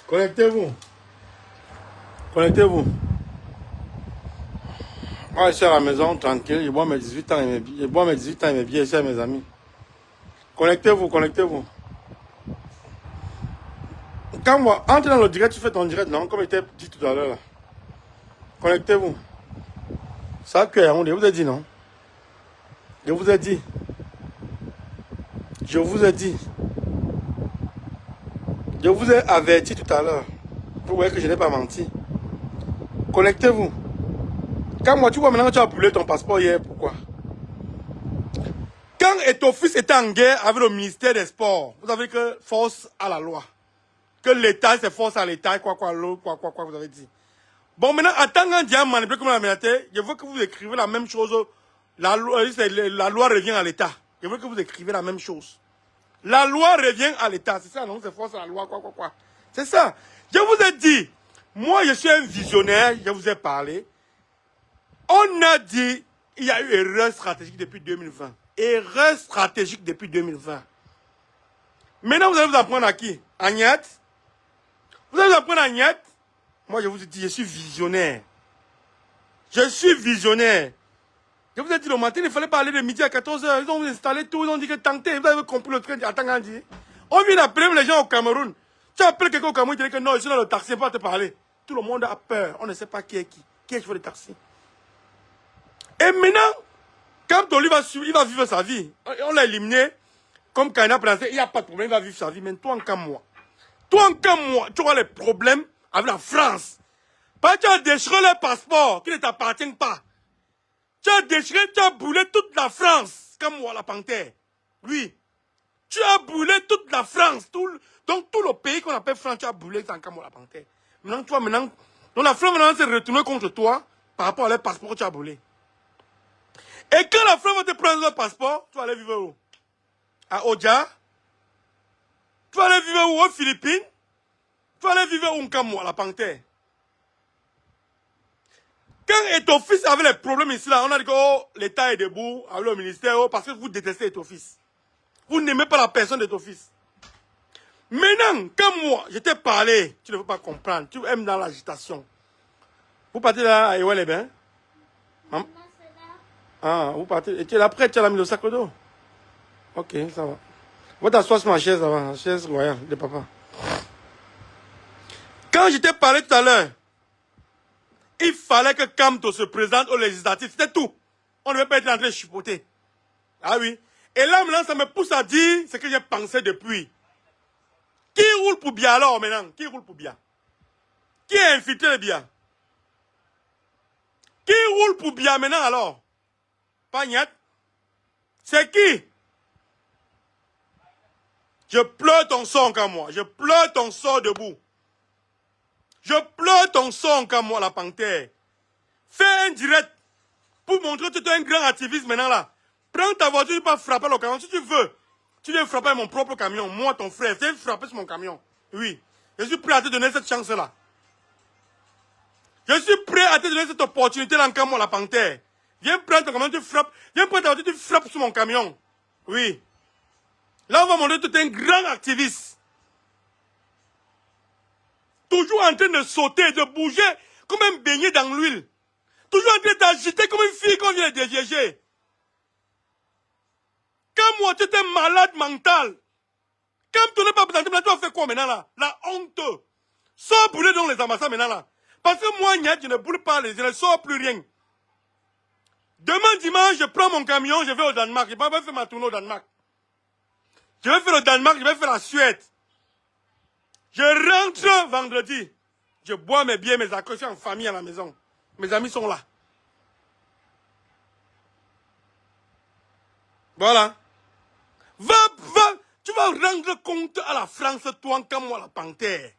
Connectez-vous. Connectez-vous. Moi, je suis à la maison, tranquille. Je bois mes 18 ans et mes billets. Je bois mes 18 ans et mes billets chez mes amis. Connectez-vous, connectez-vous. Quand moi, entre dans le direct, tu fais ton direct, non? Comme il était dit tout à l'heure. Là. Connectez-vous. Ça, que je vous ai dit, non? Je vous ai dit. Je vous ai dit. Je vous ai averti tout à l'heure. Vous voyez que je n'ai pas menti. Connectez-vous. Quand moi, tu vois maintenant que tu as brûlé ton passeport hier, pourquoi? Quand ton fils était en guerre avec le ministère des Sports, vous avez que force à la loi. Que l'État c'est force à l'État, quoi, vous avez dit. Bon, maintenant, en tant qu'un diable manipulé comme la militaire, je veux que vous écrivez la même chose. La loi revient à l'État. Je veux que vous écrivez la même chose. La loi revient à l'État. C'est ça, non? C'est force à la loi, quoi. C'est ça. Je vous ai dit, moi, je suis un visionnaire, je vous ai parlé. On a dit, il y a eu erreur stratégique depuis 2020. Erreur stratégique depuis 2020. Maintenant, vous allez vous apprendre à qui? À Niat? Vous allez vous apprendre à Niat? Moi, je vous ai dit, je suis visionnaire. Je suis visionnaire. Je vous ai dit le matin, il fallait pas aller de midi à 14h. Ils ont installé tout, ils ont dit que tentez. Vous avez compris le train. Attends, on dit. On vient d'appeler les gens au Cameroun. Tu appelles quelqu'un au Cameroun, tu dis que non, je suis dans le taxi, pas te parler. Tout le monde a peur. On ne sait pas qui est qui. Qui est chauffeur de taxi. Et maintenant, quand Toli il va vivre sa vie. On l'a éliminé. Comme Kaina Prancé, il n'y a pas de problème, il va vivre sa vie. Mais toi, comme moi. Toi, comme moi, tu auras les problèmes avec la France. Parce que tu as déchiré le passeport qui ne t'appartient pas. Tu as déchiré, tu as brûlé toute la France, comme moi, la panthère. Oui. Tu as brûlé toute la France. Donc, tout le pays qu'on appelle France, tu as brûlé comme moi, la panthère. Maintenant, toi, donc la France, maintenant, s'est retournée contre toi par rapport à leur passeport que tu as brûlé. Et quand la France va te prendre le passeport, tu vas aller vivre où? À Oja? Tu vas aller vivre où? Aux Philippines? Tu vas aller vivre où, comme moi, la panthère? Quand Eto'o-Fils avait les problèmes ici, là, on a dit que oh, l'État est debout avec le ministère oh, parce que vous détestez Eto'o-Fils. Vous n'aimez pas la personne d'Eto'o-Fils. Maintenant, comme moi, je t'ai parlé, tu ne veux pas comprendre, tu aimes dans l'agitation. Vous partez là à Ewa les Bains? Ah, vous partez. Et tu es là près, tu as mis le sac d'eau. Ok, ça va. Va t'asseoir sur ma chaise avant, la chaise royale de papa. Quand je t'ai parlé tout à l'heure, il fallait que Kamto se présente aux législatives, c'était tout. On ne devait pas être en train de chipoter. Ah oui. Et là, maintenant, ça me pousse à dire ce que j'ai pensé depuis. Qui roule pour bien alors, maintenant? Qui roule pour bien? Qui a infiltré le bien? Qui roule pour bien maintenant alors? Pagnat? C'est qui? Je pleure ton sang comme moi. Je pleure ton sang debout. Je pleure ton sang comme moi, la panthère. Fais un direct pour montrer que tu es un grand activiste maintenant là. Prends ta voiture, tu peux frapper le camion si tu veux. Tu viens frapper mon propre camion, moi ton frère, viens frapper sur mon camion. Oui. Je suis prêt à te donner cette chance-là. Je suis prêt à te donner cette opportunité-là encore moi, la panthère. Viens prendre ton camion, tu frappes. Viens prendre ta voiture, tu frappes sur mon camion. Oui. Là, on va montrer que tu es un grand activiste. Toujours en train de sauter, de bouger, comme un beignet dans l'huile. Toujours en train d'agiter comme une fille qu'on vient de dévieger. Quand moi, tu étais malade mental. Quand tu n'es pas présenté, tu vas faire quoi maintenant là? La honte. Sors brûler dans les ambassades maintenant là. Parce que moi, je ne brûle pas, je ne sors plus rien. Demain dimanche, je prends mon camion, je vais au Danemark. Je ne vais pas faire ma tournée au Danemark. Je vais faire le Danemark, je vais faire la Suède. Je rentre vendredi. Je bois mes billets, mes accords, je suis en famille à la maison. Mes amis sont là. Voilà. Tu vas rendre compte à la France, toi comme moi la panthère.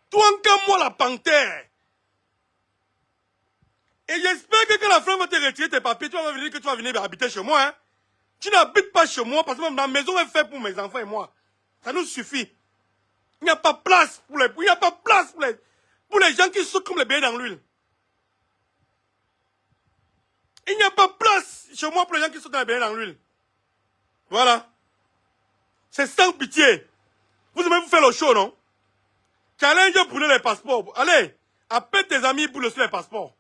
Toi comme moi la panthère. Et j'espère que quand la France va te retirer tes papiers, tu vas venir que tu vas venir habiter chez moi. Hein? Tu n'habites pas chez moi parce que ma maison est faite pour mes enfants et moi. Ça nous suffit. Il n'y a pas place pour les, il n'y a pas place pour les gens qui sautent comme les bébés dans l'huile. Il n'y a pas place chez moi pour les gens qui sautent comme les bébés dans l'huile. Voilà. C'est sans pitié. Vous aimez vous faire le show, non? Challenge pour les passeports. Allez, appelle tes amis pour les passeports.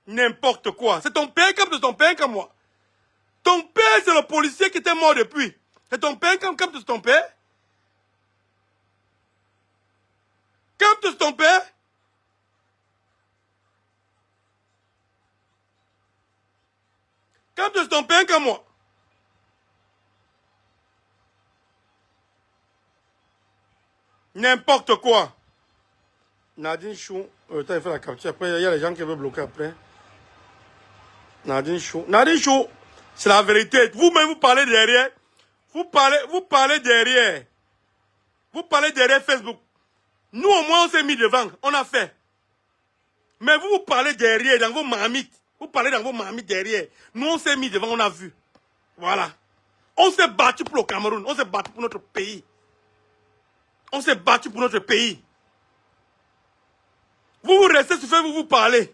N'importe quoi. C'est ton père comme c'est ton père comme moi. Ton père, c'est le policier qui était mort depuis. C'est ton père comme c'est ton père. Comme c'est ton père. Comme c'est ton père comme moi. N'importe quoi. Nadine Chou. Attends, il fait la capture. Après, il y a les gens qui veulent bloquer après. Nadine Chou. Nadine Chou, c'est la vérité. Vous-même, vous parlez derrière. Vous parlez derrière. Vous parlez derrière Facebook. Nous, au moins, on s'est mis devant. On a fait. Mais vous, vous parlez derrière, dans vos marmites. Vous parlez dans vos marmites derrière. Nous, on s'est mis devant, on a vu. Voilà. On s'est battu pour le Cameroun. On s'est battu pour notre pays. On s'est battu pour notre pays. Vous restez sur Facebook, vous parlez.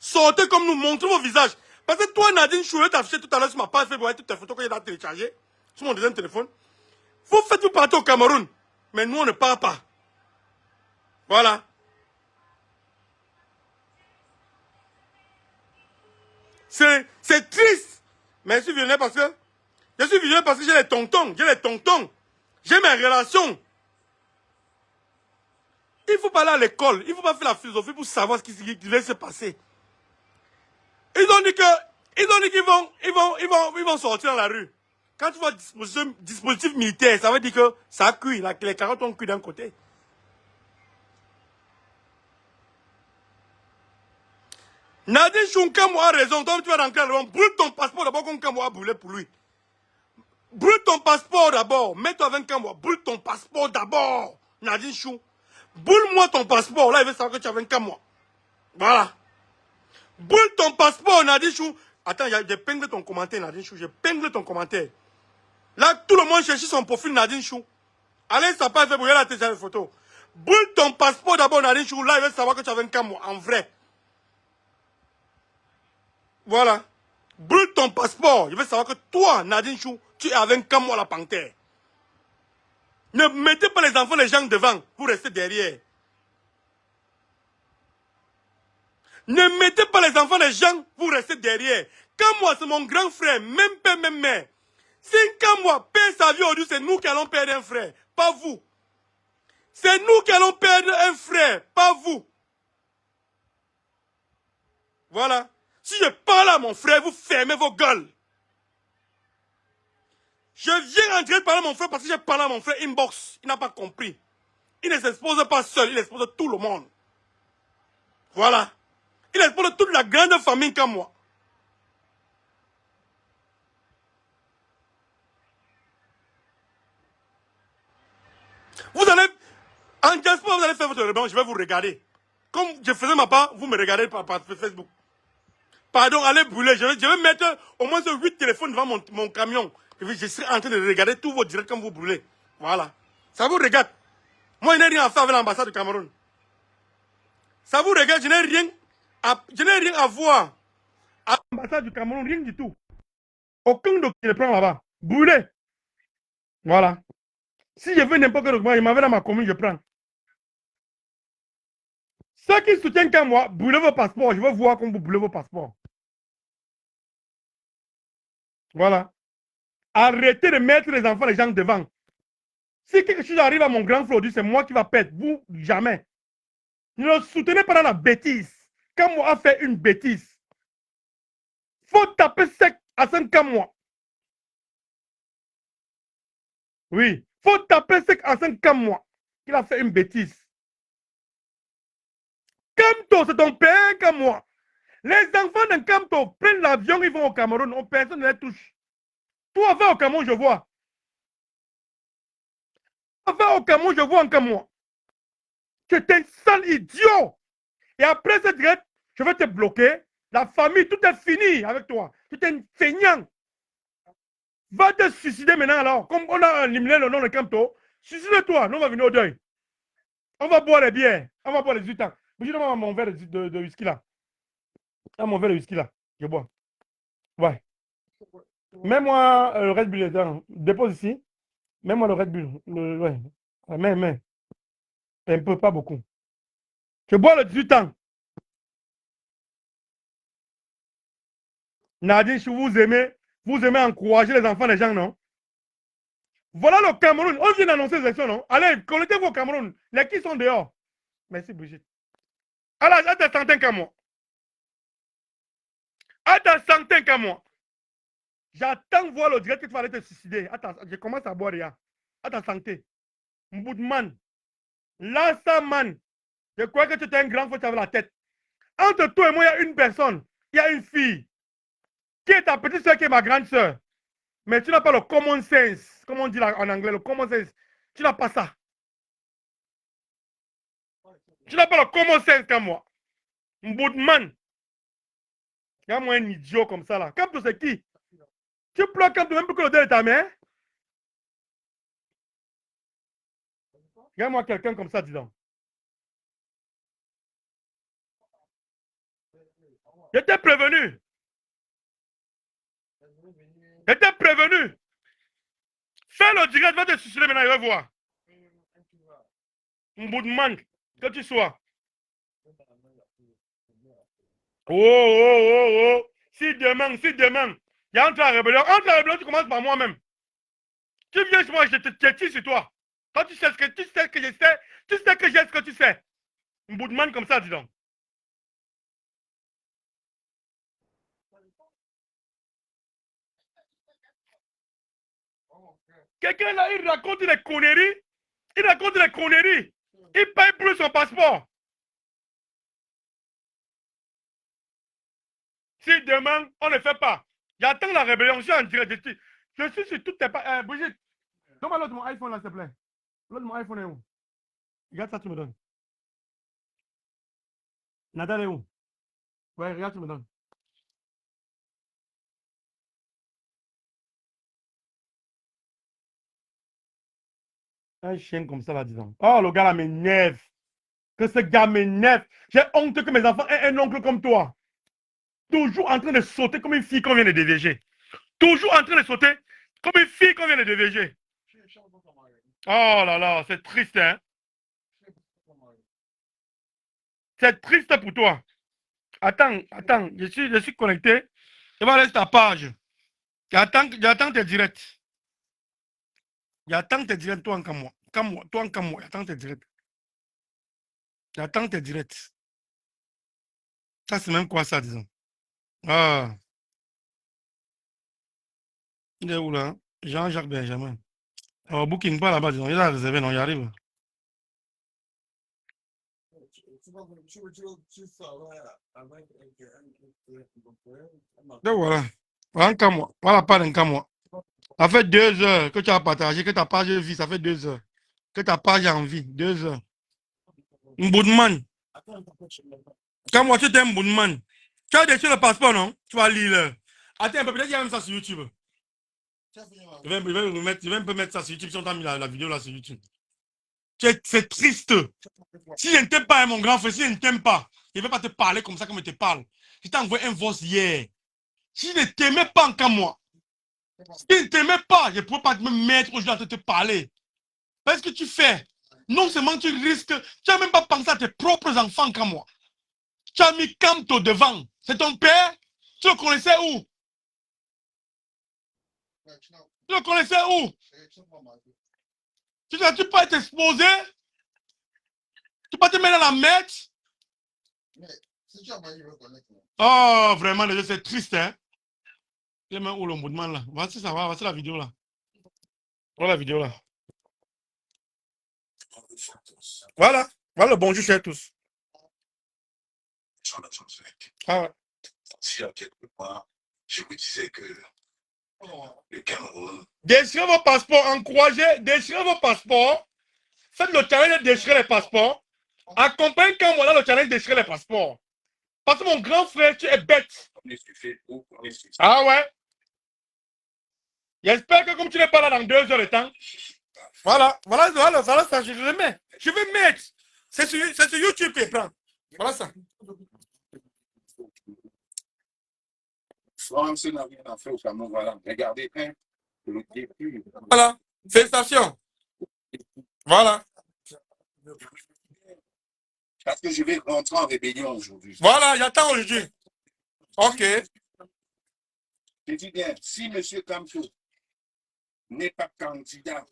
Sortez comme nous, montrez vos visages. Parce que toi, Nadine Chou, t'as affiché tout à l'heure sur ma page Facebook, toutes tes photos que j'ai téléchargées sur mon deuxième téléphone. Vous faites vous partir au Cameroun. Mais nous, on ne part pas. Voilà. C'est triste. Mais je suis violent parce que j'ai les tontons. J'ai mes relations. Il faut pas aller à l'école. Il ne faut pas faire la philosophie pour savoir ce qui va se passer. Ils ont dit qu'ils vont sortir dans la rue. Quand tu vois dispositif militaire, ça veut dire que ça a cuit. Les carottes ont cuit d'un côté. Nadine Chounkamo a raison. Toi, tu vas rentrer là-bas. Brûle ton passeport d'abord qu'on Kambo a brûlé pour lui. Brûle ton passeport d'abord. Mets-toi avec Kambo. Brûle ton passeport d'abord. Nadine Chou. Brûle-moi ton passeport. Là, il veut savoir que tu as 24 mois. Voilà. Brûle ton passeport, Nadine Chou. Attends, j'ai peigné ton commentaire, Nadine Chou. J'ai peigné ton commentaire. Là, tout le monde cherche son profil, Nadine Chou. Allez, ça passe, vous regardez la photo. Brûle ton passeport d'abord, Nadine Chou. Là, il veut savoir que tu as 24 mois. En vrai. Voilà. Brûle ton passeport. Je veux savoir que toi, Nadine Chou, tu es avec Kamwa la panthère. Ne mettez pas les enfants, les gens devant. Vous restez derrière. Ne mettez pas les enfants, les gens. Vous restez derrière. Kamwa, c'est mon grand frère. Même père, même mère. Si Kamwa perd sa vie aujourd'hui, c'est nous qui allons perdre un frère. Pas vous. C'est nous qui allons perdre un frère. Pas vous. Voilà. Si je parle à mon frère, vous fermez vos gueules. Je viens en train de parler à mon frère parce que j'ai parlé à mon frère inbox. Il n'a pas compris. Il ne s'expose pas seul, il expose tout le monde. Voilà. Il expose toute la grande famille comme moi. Vous allez, en diaspora, vous allez faire votre réunion, je vais vous regarder. Comme je faisais ma part, vous me regardez par Facebook. Pardon, allez brûler. Je vais mettre au moins 8 téléphones devant mon camion. Je serai en train de regarder tous vos directs comme vous brûlez. Voilà. Ça vous regarde. Moi, je n'ai rien à faire avec l'ambassade du Cameroun. Ça vous regarde, je n'ai rien à voir à l'ambassade du Cameroun, rien du tout. Aucun document ne prend là-bas. Brûlez. Voilà. Si je veux n'importe quel document, il m'avait dans ma commune, je prends. Ceux qui soutiennent qu'à moi, brûlez vos passeports. Je veux voir comment vous brûlez vos passeports. Voilà. Arrêtez de mettre les enfants, les gens devant. Si quelque chose arrive à mon grand frère, c'est moi qui va perdre. Vous, jamais. Ne le soutenez pas dans la bêtise. Quand moi a fait une bêtise, faut taper sec à 5 mois. Oui. Faut taper sec à 5 mois. Il a fait une bêtise. Kamto, c'est ton père comme moi. Les enfants de Kamto prennent l'avion, ils vont au Cameroun. Personne ne les touche. Toi, va au Cameroun, je vois. Va au Cameroun, je vois encore moi. Tu es un sale idiot. Et après cette direct, je vais te bloquer. La famille, tout est fini avec toi. Tu es un feignant. Va te suicider maintenant alors. Comme on a éliminé le nom de Kamto, suicide-toi. Nous, on va venir au deuil. On va boire les bières. On va boire les 8 ans. Mais je donne mon verre de whisky là. Ah, mon verre de whisky là. Je bois. Ouais. Mets-moi le Red Bull dedans. Dépose ici. Mets-moi le Red Bull. Ouais. Mets. Un peu, pas beaucoup. Je bois le 18 ans. Nadine, si vous aimez encourager les enfants des gens, non? Voilà le Cameroun. On vient d'annoncer les élections, non? Allez, connectez-vous au Cameroun. Les qui sont dehors? Merci, Brigitte. Alors, à ta santé qu'à moi. À ta santé qu'à moi. J'attends voir le direct que tu vas aller te suicider. Attends, je commence à boire déjà. À ta santé. Mboudman. Lassaman. Je crois que tu étais un grand fou, tu avais la tête. Entre toi et moi, il y a une personne. Il y a une fille. Qui est ta petite soeur, qui est ma grande soeur. Mais tu n'as pas le common sense. Comme on dit en anglais, le common sense. Tu n'as pas ça. Tu n'as pas le common sense comme moi. Mboudman. Regarde-moi un idiot comme ça là. Comme tu sais qui? Tu pleures quand tu même plus que le de ta mère. Regarde-moi quelqu'un comme ça, dis donc. Je t'ai prévenu. Je t'ai prévenu. Fais le direct, va te suicider maintenant, il va voir. Mboudman, que tu sois. Oh, oh, oh, oh. Si demain, il y a entre la rébellion, tu commences par moi-même. Tu viens sur moi, je te tire sur toi. Quand tu sais ce que je sais, tu sais que j'ai ce que tu sais. Mboudman comme ça, dis donc. Quelqu'un là, il raconte des conneries. Il raconte des conneries. Il paye plus son passeport. Si demain, on ne fait pas, j'attends la rébellion, je suis en direct. Je suis sur toutes tes pages. Brigitte, donne-moi l'autre mon iPhone là, s'il te plaît. L'autre mon iPhone est où? Regarde ça, tu me donnes. Nadal est où? Ouais, regarde, tu me donnes. Un chien comme ça là, disons. Oh, le gars là m'énerve. Que ce gars m'énerve. J'ai honte que mes enfants aient un oncle comme toi. Toujours en train de sauter comme une fille qu'on vient de DVG. Toujours en train de sauter comme une fille qu'on vient de DVG. Oh là là, c'est triste, hein. C'est triste pour toi. Attends, je suis connecté. Je vais aller sur ta page. J'attends tes directs. J'attends tes directs, toi en comme moi. Toi en comme moi. J'attends tes directs. J'attends tes directs. Ça, c'est même quoi ça, disons? Ah, il est où là? Jean-Jacques Benjamin. Oh, Booking, pas là-bas, disons. Il a réservé, non, il arrive. Donc voilà. Voilà un cas moi. Voilà pas un cas moi. Ça fait 2 heures que tu as partagé, que ta page vit, ça fait 2 heures. Que ta page a envie, 2 heures. Mboudman. Quand moi tu es un Mboudman. Tu as déchiré le passeport, non? Tu vas lire. Attends un peu, peut-être qu'il y a même ça sur YouTube. Je vais un peu mettre ça sur YouTube si on t'a mis la vidéo là sur YouTube. C'est triste. Si je ne t'aime pas, mon grand frère, si je ne t'aime pas, je ne vais pas te parler comme ça comme je te parle. Je t'ai envoyé un voice hier. Si je ne t'aimais pas encore moi, si je ne t'aimais pas, je ne pourrais pas me mettre aujourd'hui à te parler. Parce que tu fais. Non seulement tu risques, tu n'as même pas pensé à tes propres enfants comme moi. Tu as mis Kamto devant. C'est ton père? Tu le connaissais où? Tu le connaissais où? Tu ne pas être exposé? Tu ne peux pas te mettre dans la merde? Oh, vraiment, c'est triste, hein? Les mains où le mouvement là. Voici ça va, voici la vidéo là. Voilà la vidéo là. Voilà. Voilà le bonjour chez tous. Ah ouais. Si à quelque part, je vous disais que le Cameroun. Déchirez vos passeports, encouragez, déchirez vos passeports. Faites le challenge de déchirer les passeports. Accompagne quand moi là le challenge de déchirer les passeports. Parce que mon grand frère, tu es bête. Ah ouais. J'espère que comme tu n'es pas là dans 2 heures de temps. Voilà, ça, je le mets. Je vais mettre. C'est sur YouTube que je prends. Voilà ça. France n'a rien à faire au Cameroun. Voilà. Regardez, hein. Voilà. Félicitations. Voilà. Parce que je vais rentrer en rébellion aujourd'hui. Voilà, j'attends aujourd'hui. Ok. Je dis bien, si M. Kamto n'est pas candidat,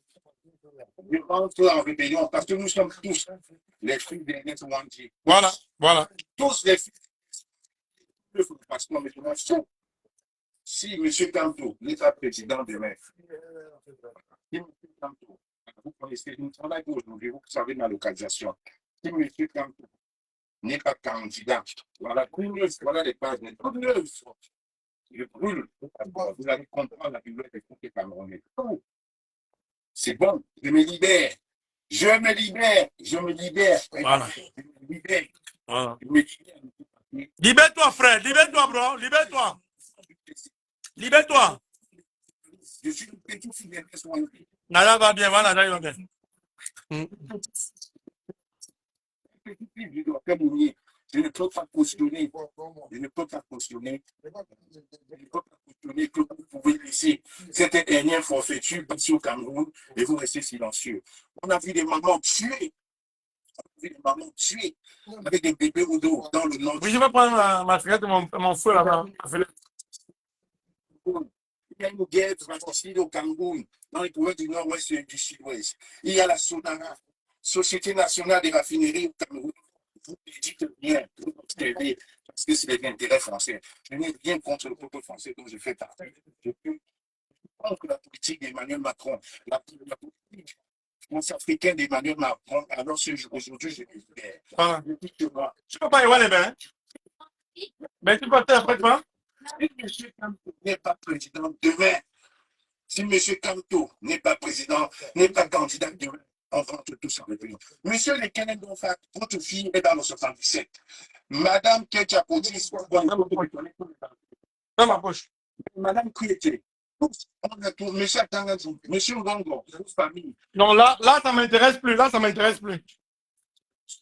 je rentre en rébellion parce que nous sommes tous les filles des Netwandi. Voilà, voilà. Tous les filles de passeport maintenant sont. Si M. Kamto n'est pas président demain, si M. Kamto, vous connaissez, nous travaillons aujourd'hui, vous savez ma localisation. Si M. Kamto n'est pas candidat, voilà, voilà les bases, les preuves. Je brûle. Vous allez comprendre la bibliothèque des Camerounais. C'est bon, je me libère. Je me libère. Je me libère. Voilà. Je me libère. Voilà. Je me libère. Libère-toi, frère. Libère-toi, bro. Libère-toi. Libère-toi. Je suis une petite fille de soins. Nada va bien, voilà, Nada va bien. Petite fille du docteur Mounier. Je ne peux pas cautionner. Je ne peux pas cautionner. Je ne peux pas cautionner que vous pouvez laisser cette dernière forfaiture passer au Cameroun et vous restez silencieux. On a vu des mamans tuées. On a vu des mamans tuées avec des bébés au dos dans le nord. Oui, je vais prendre ma cigarette et mon feu là-bas. Il y a une guerre fratricide au Cameroun, dans les provinces du nord-ouest et du sud-ouest. Il y a la Sonara, Société nationale des raffineries au Cameroun. Vous ne dites rien, vous observez, parce que c'est des intérêts français. Je n'ai rien contre le peuple français dont je fais partie. Je peux contre la politique d'Emmanuel Macron, la politique france-africaine d'Emmanuel Macron. Alors aujourd'hui, je dis, voilà. Je ne peux pas y voir les bains. Mais tu peux faire après quoi? Si M. Kamto n'est pas président demain, si M. Kamto n'est pas président, n'est pas candidat demain, on rentre tous en rébellion. Monsieur le Kenneth Donfat, votre fille est dans le 77. Madame Ketchapotis, Dans ma poche. Madame Kouyeté, Monsieur Tanganzou, Monsieur Ngongo, votre famille. Non, là, ça ne m'intéresse plus. Là, ça ne m'intéresse plus.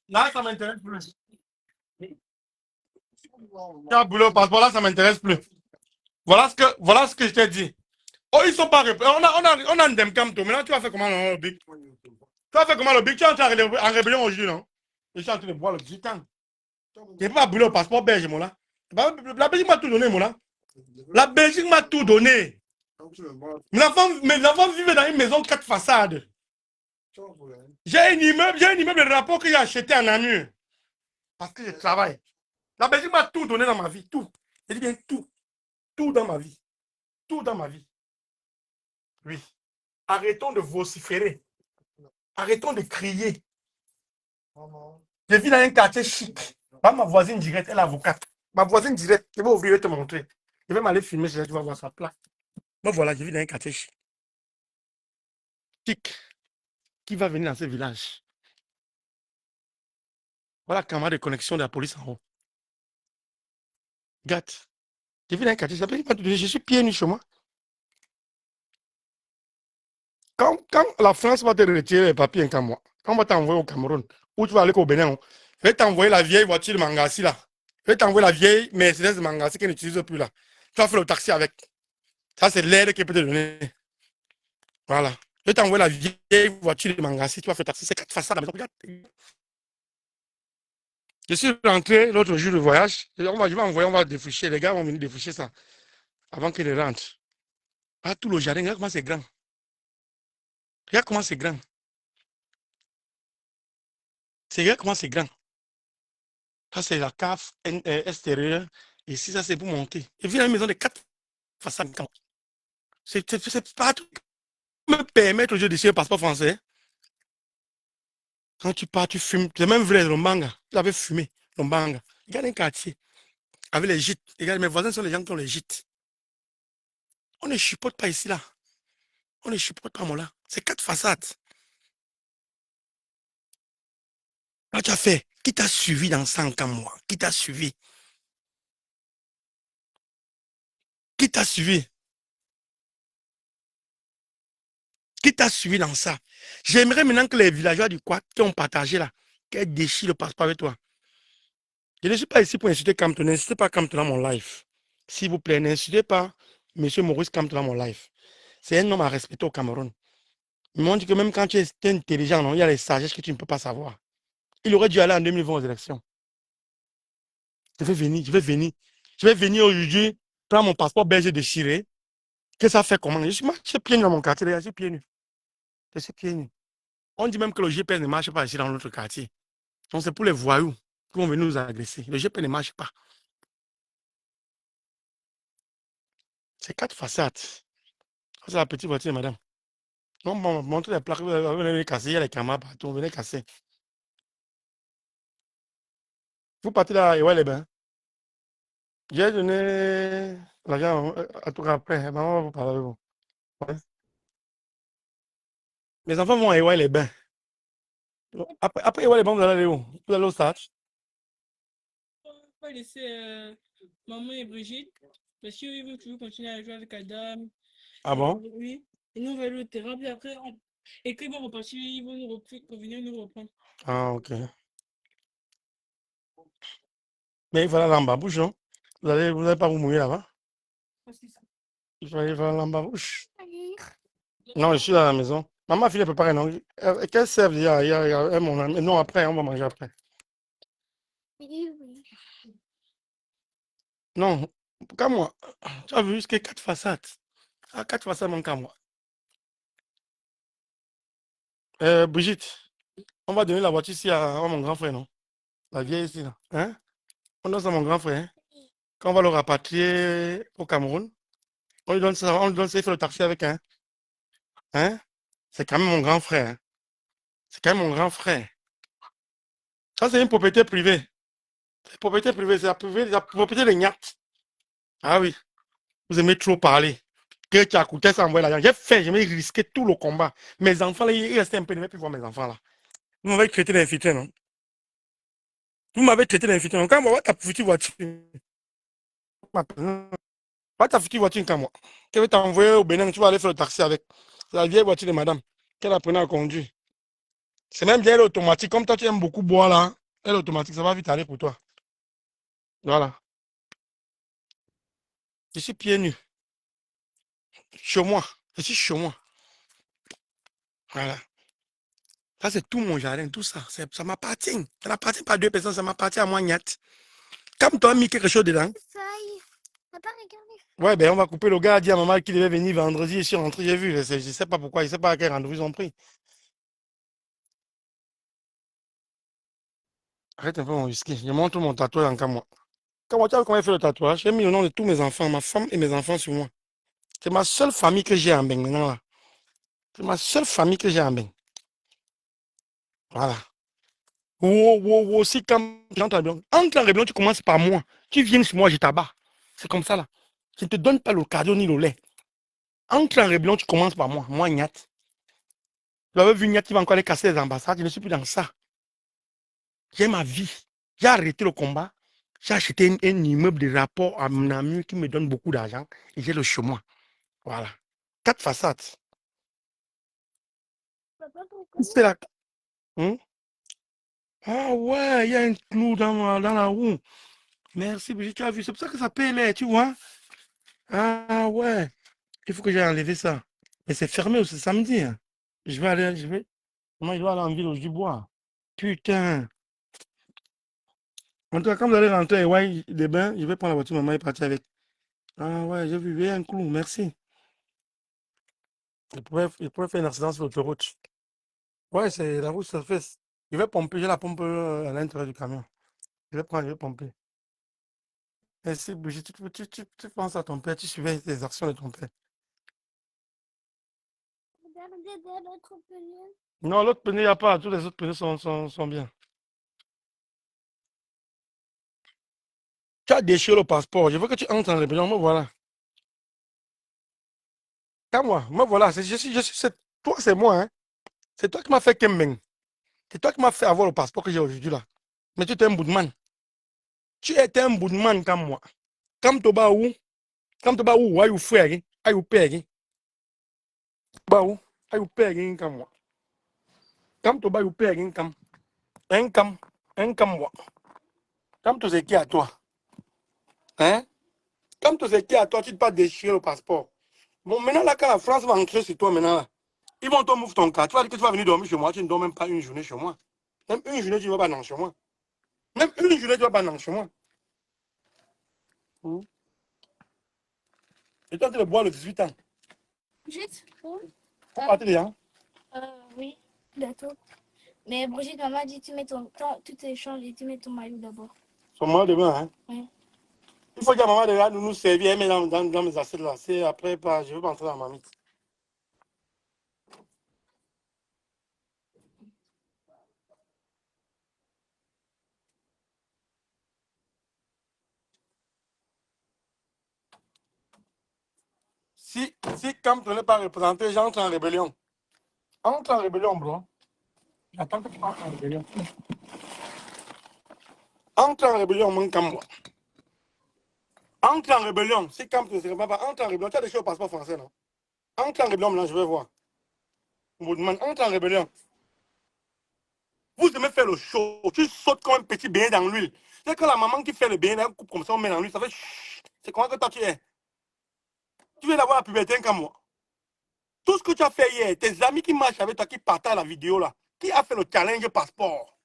Là, ça ne m'intéresse plus. Tiens, boulot, passeport, là, ça ne m'intéresse plus. Voilà ce que je t'ai dit. Oh, ils sont pas on a un Ndemkamto. Maintenant, tu vas faire comment le Big? Tu vas faire comment le Big? Tu es en rébellion aujourd'hui, non? Je suis en train de boire le gitan. Je n'ai pas brûlé au passeport belge, mon là. La Belgique m'a tout donné, mon là. La Belgique m'a tout donné. Mais l'enfant vivait dans une maison 4 façades. J'ai un immeuble de rapport que j'ai acheté en Namur. Parce que je travaille. La Belgique m'a tout donné dans ma vie. Tout. Je dis bien tout. Tout dans ma vie. Tout dans ma vie. Oui. Arrêtons de vociférer. Arrêtons de crier. Je vis dans un quartier chic. Là, ma voisine directe, elle est avocate. Ma voisine directe, je vais ouvrir et te montrer. Je vais m'aller filmer, tu vas voir sa place. Me voilà, je vis dans un quartier chic. Qui va venir dans ce village? Voilà la caméra de connexion de la police en haut. Regarde. Je vis dans un quartier, je suis pieds nus chez moi. Quand la France va te retirer les papiers comme moi, quand on va t'envoyer au Cameroun, ou tu vas aller au Bénin, je vais t'envoyer la vieille voiture de Mangassi là. Je vais t'envoyer la vieille Mercedes de Mangassi qu'elle n'utilise plus là. Tu vas faire le taxi avec. Ça, c'est l'aide qu'elle peut te donner. Voilà. Je vais t'envoyer la vieille voiture de Mangassi, tu vas faire le taxi. C'est 4 façades à la maison. Regarde. Je suis rentré l'autre jour de voyage. Je vais envoyer, on va défricher. Les gars vont venir défricher ça avant qu'ils rentrent. Ah, tout le jardin, regarde comment c'est grand. Regarde comment c'est grand. Regarde comment c'est grand. Ça, c'est la cave extérieure. Ici, ça, c'est pour monter. Et puis, dans une maison de 4 façades. C'est pas tout. Me permettre aujourd'hui de un passeport français. Quand tu pars, tu fumes. J'ai même vu les Lombanga. J'avais fumé Lombanga. Regarde un quartier avec les gîtes. Regarde, mes voisins sont les gens qui ont les gîtes. On ne chipote pas ici, là. On ne chipote pas, mon là. C'est 4 façades. Là, tu as fait. Qui t'a suivi dans 5 ans, moi? Qui t'a suivi? Qui t'a suivi? Qui t'a suivi dans ça? J'aimerais maintenant que les villageois du Quad qui ont partagé là, qu'elles déchirent le passeport avec toi. Je ne suis pas ici pour insulter Kamto. N'insistez pas Kamto dans mon live. S'il vous plaît, n'insultez pas M. Maurice Kamto dans mon live. C'est un homme à respecter au Cameroun. Ils m'ont dit que même quand tu es intelligent, non, il y a les sagesses que tu ne peux pas savoir. Il aurait dû aller en 2020 aux élections. Je vais venir, je vais venir. Je vais venir aujourd'hui, prendre mon passeport belge déchiré. Que ça fait comment? Je suis pieds nus dans mon quartier, je suis pieds nus. Je suis pieds nus. On dit même que le GPS ne marche pas ici dans notre quartier. Donc c'est pour les voyous qui vont venir nous agresser. Le GPS ne marche pas. C'est 4 façades. C'est la petite voiture, madame. Non, bon, montrez les plaques, vous venez casser, il y a les caméras partout, venez casser. Vous partez là, et ouais, les bains. J'ai donné l'argent à tout cas après. Maman va vous parler avec vous. Ouais. Les enfants vont à Ewa les bains. Après Ewa les bains, vous allez aller où? Vous allez au stade? On va laisser maman et Brigitte parce qu'ils vont toujours continuer à jouer avec Adam. Ah bon? Oui. Et nous, on va aller au terrain. Puis après, et quand ils vont repartir, ils vont nous revenir nous reprendre. Ah, ok. Mais il faut aller à l'embabouche, non? Vous allez pas vous mouiller là-bas? Il faut aller à l'embabouche. Non, je suis à la maison. Maman a fini de préparer, non? Qu'elle serve déjà? Mon ami. Non, après, on va manger après. Non, comme moi. Tu as vu jusqu'à 4 façades. Ah, 4 façades, mon cas, moi. Brigitte, on va donner la voiture ici à mon grand frère, non? La vieille ici, là. Hein? On donne ça à mon grand frère. Hein? Quand on va le rapatrier au Cameroun, on lui donne ça, il fait le taxi avec un. Hein? C'est quand même mon grand frère. Hein? C'est quand même mon grand frère. Ça, c'est une propriété privée. C'est une propriété privée, c'est la propriété de Niat. Ah oui, vous aimez trop parler. Que tu as coûté ça envoyer l'argent. J'ai risqué tout le combat. Mes enfants, là, ils restaient un peu, ils n'aimaient plus voir mes enfants là. Vous m'avez traité d'infiltré, non? Vous m'avez traité d'infiltré, non? Quand on va ta petite voiture, va ta petite voiture, quand moi. Je vais t'envoyer au Bénin, tu vas aller faire le taxi avec. C'est la vieille voiture de madame qu'elle apprenait à conduire. C'est même bien l'automatique. Comme toi, tu aimes beaucoup boire là, elle est automatique, ça va vite aller pour toi. Voilà. Je suis pieds nus. Chez moi. Je suis chez moi. Voilà. Ça, c'est tout mon jardin, tout ça. Ça m'appartient. Ça n'appartient pas à deux personnes, ça m'appartient à moi, Niat. Comme toi, mis quelque chose dedans. Ouais, ben on va couper. Le gars a dit à maman qu'il devait venir vendredi. Je suis rentré, j'ai vu. Je ne sais pas pourquoi, je ne sais pas à quel rendez-vous ils ont pris. Arrête un peu mon whisky. Je montre mon tatouage en cas moi. Quand tu as vu comment il fait le tatouage, j'ai mis le nom de tous mes enfants, ma femme et mes enfants sur moi. C'est ma seule famille que j'ai en Beng maintenant là. C'est ma seule famille que j'ai en Beng. Voilà. Si quand tu entres en rébellion, tu commences par moi. Tu viens sur moi, je t'abats. C'est comme ça là. Je ne te donne pas le cadeau ni le lait. Entre en rébellion, tu commences par moi. Moi, Niat. Tu avais vu Niat qui va encore aller casser les ambassades. Je ne suis plus dans ça. J'ai ma vie. J'ai arrêté le combat. J'ai acheté un immeuble de rapport à mon ami qui me donne beaucoup d'argent. Et j'ai le chez moi. Voilà. 4 façades. C'est là. Ah ouais, il y a un clou dans la roue. Merci, Brigitte, tu as vu. C'est pour ça que ça paye l'air, tu vois. Ah ouais. Il faut que j'aille enlever ça. Mais c'est fermé aussi samedi. Hein. Je vais aller, je vais. Moi, je dois aller en ville au Dubois. Putain. En tout cas, quand vous allez rentrer, ouais, les bains, je vais prendre la voiture, maman est partie avec. Ah ouais, j'ai vu, il y a un clou, merci. Il pourrait faire une accident sur l'autoroute. Ouais, c'est la route, ça fait. Je vais pomper, j'ai la pompe à l'intérieur du camion. Je vais pomper. Merci, Brigitte, tu penses à ton père, tu suivais les actions de ton père. Non, l'autre pneu, il n'y a pas. Tous les autres pneus sont bien. Tu as déchiré le passeport. Je veux que tu entres en rébellion. Me voilà. Quand moi, me voilà. Toi, c'est moi. Hein. C'est toi qui m'as fait Kembeng. C'est toi qui m'as fait avoir le passeport que j'ai aujourd'hui là. Mais tu étais un bout de man. Tu étais un bout de man comme moi. Comme Toba où? Comme Toba où? Aïe ou frère? Aïe ou père? Toba où? Aïe ou père comme moi. Comme Toba ou père comme. Un comme moi. Comme tout ce qui est à toi. Hein? Comme tout ce qui est à toi, tu ne peux pas déchirer le passeport. Bon, maintenant, là, quand la France va entrer sur toi, maintenant, là, ils vont te mouvre ton cas. Tu vas dire que tu vas venir dormir chez moi. Tu ne dors même pas une journée chez moi. Même une journée, tu vas pas non chez moi. Même une journée, tu vas pas non chez moi. Et toi, tu le bois le 18 ans. Brigitte? Vous partez déjà? Oui, bientôt. Mais Brigitte, maman dit tu mets tout échange et tu mets ton maillot d'abord. Son mois demain, hein? Oui. Il faut que maman de là nous servir, elle met dans mes assiettes là. C'est après, pas, je veux pas entrer dans ma mythe. Si comme tu n'es pas représenté, j'entre en rébellion. Entre en rébellion, bro. J'attends que tu entres en rébellion. Entre en rébellion, mon cambo. Entre en rébellion. Si comme tu ne serais pas, entre en rébellion. Tu as des choses au passeport français, non? Entre en rébellion, maintenant, je vais voir. On vous demande, entre en rébellion. Vous aimez faire le show. Tu sautes comme un petit béni dans l'huile. C'est que la maman qui fait le béni, elle coupe comme ça, on met dans l'huile. Ça fait chut. C'est comment que toi tu es? Tu viens d'avoir la puberté comme moi. Tout ce que tu as fait hier, tes amis qui marchent avec toi, qui partagent la vidéo là, qui a fait le challenge passeport?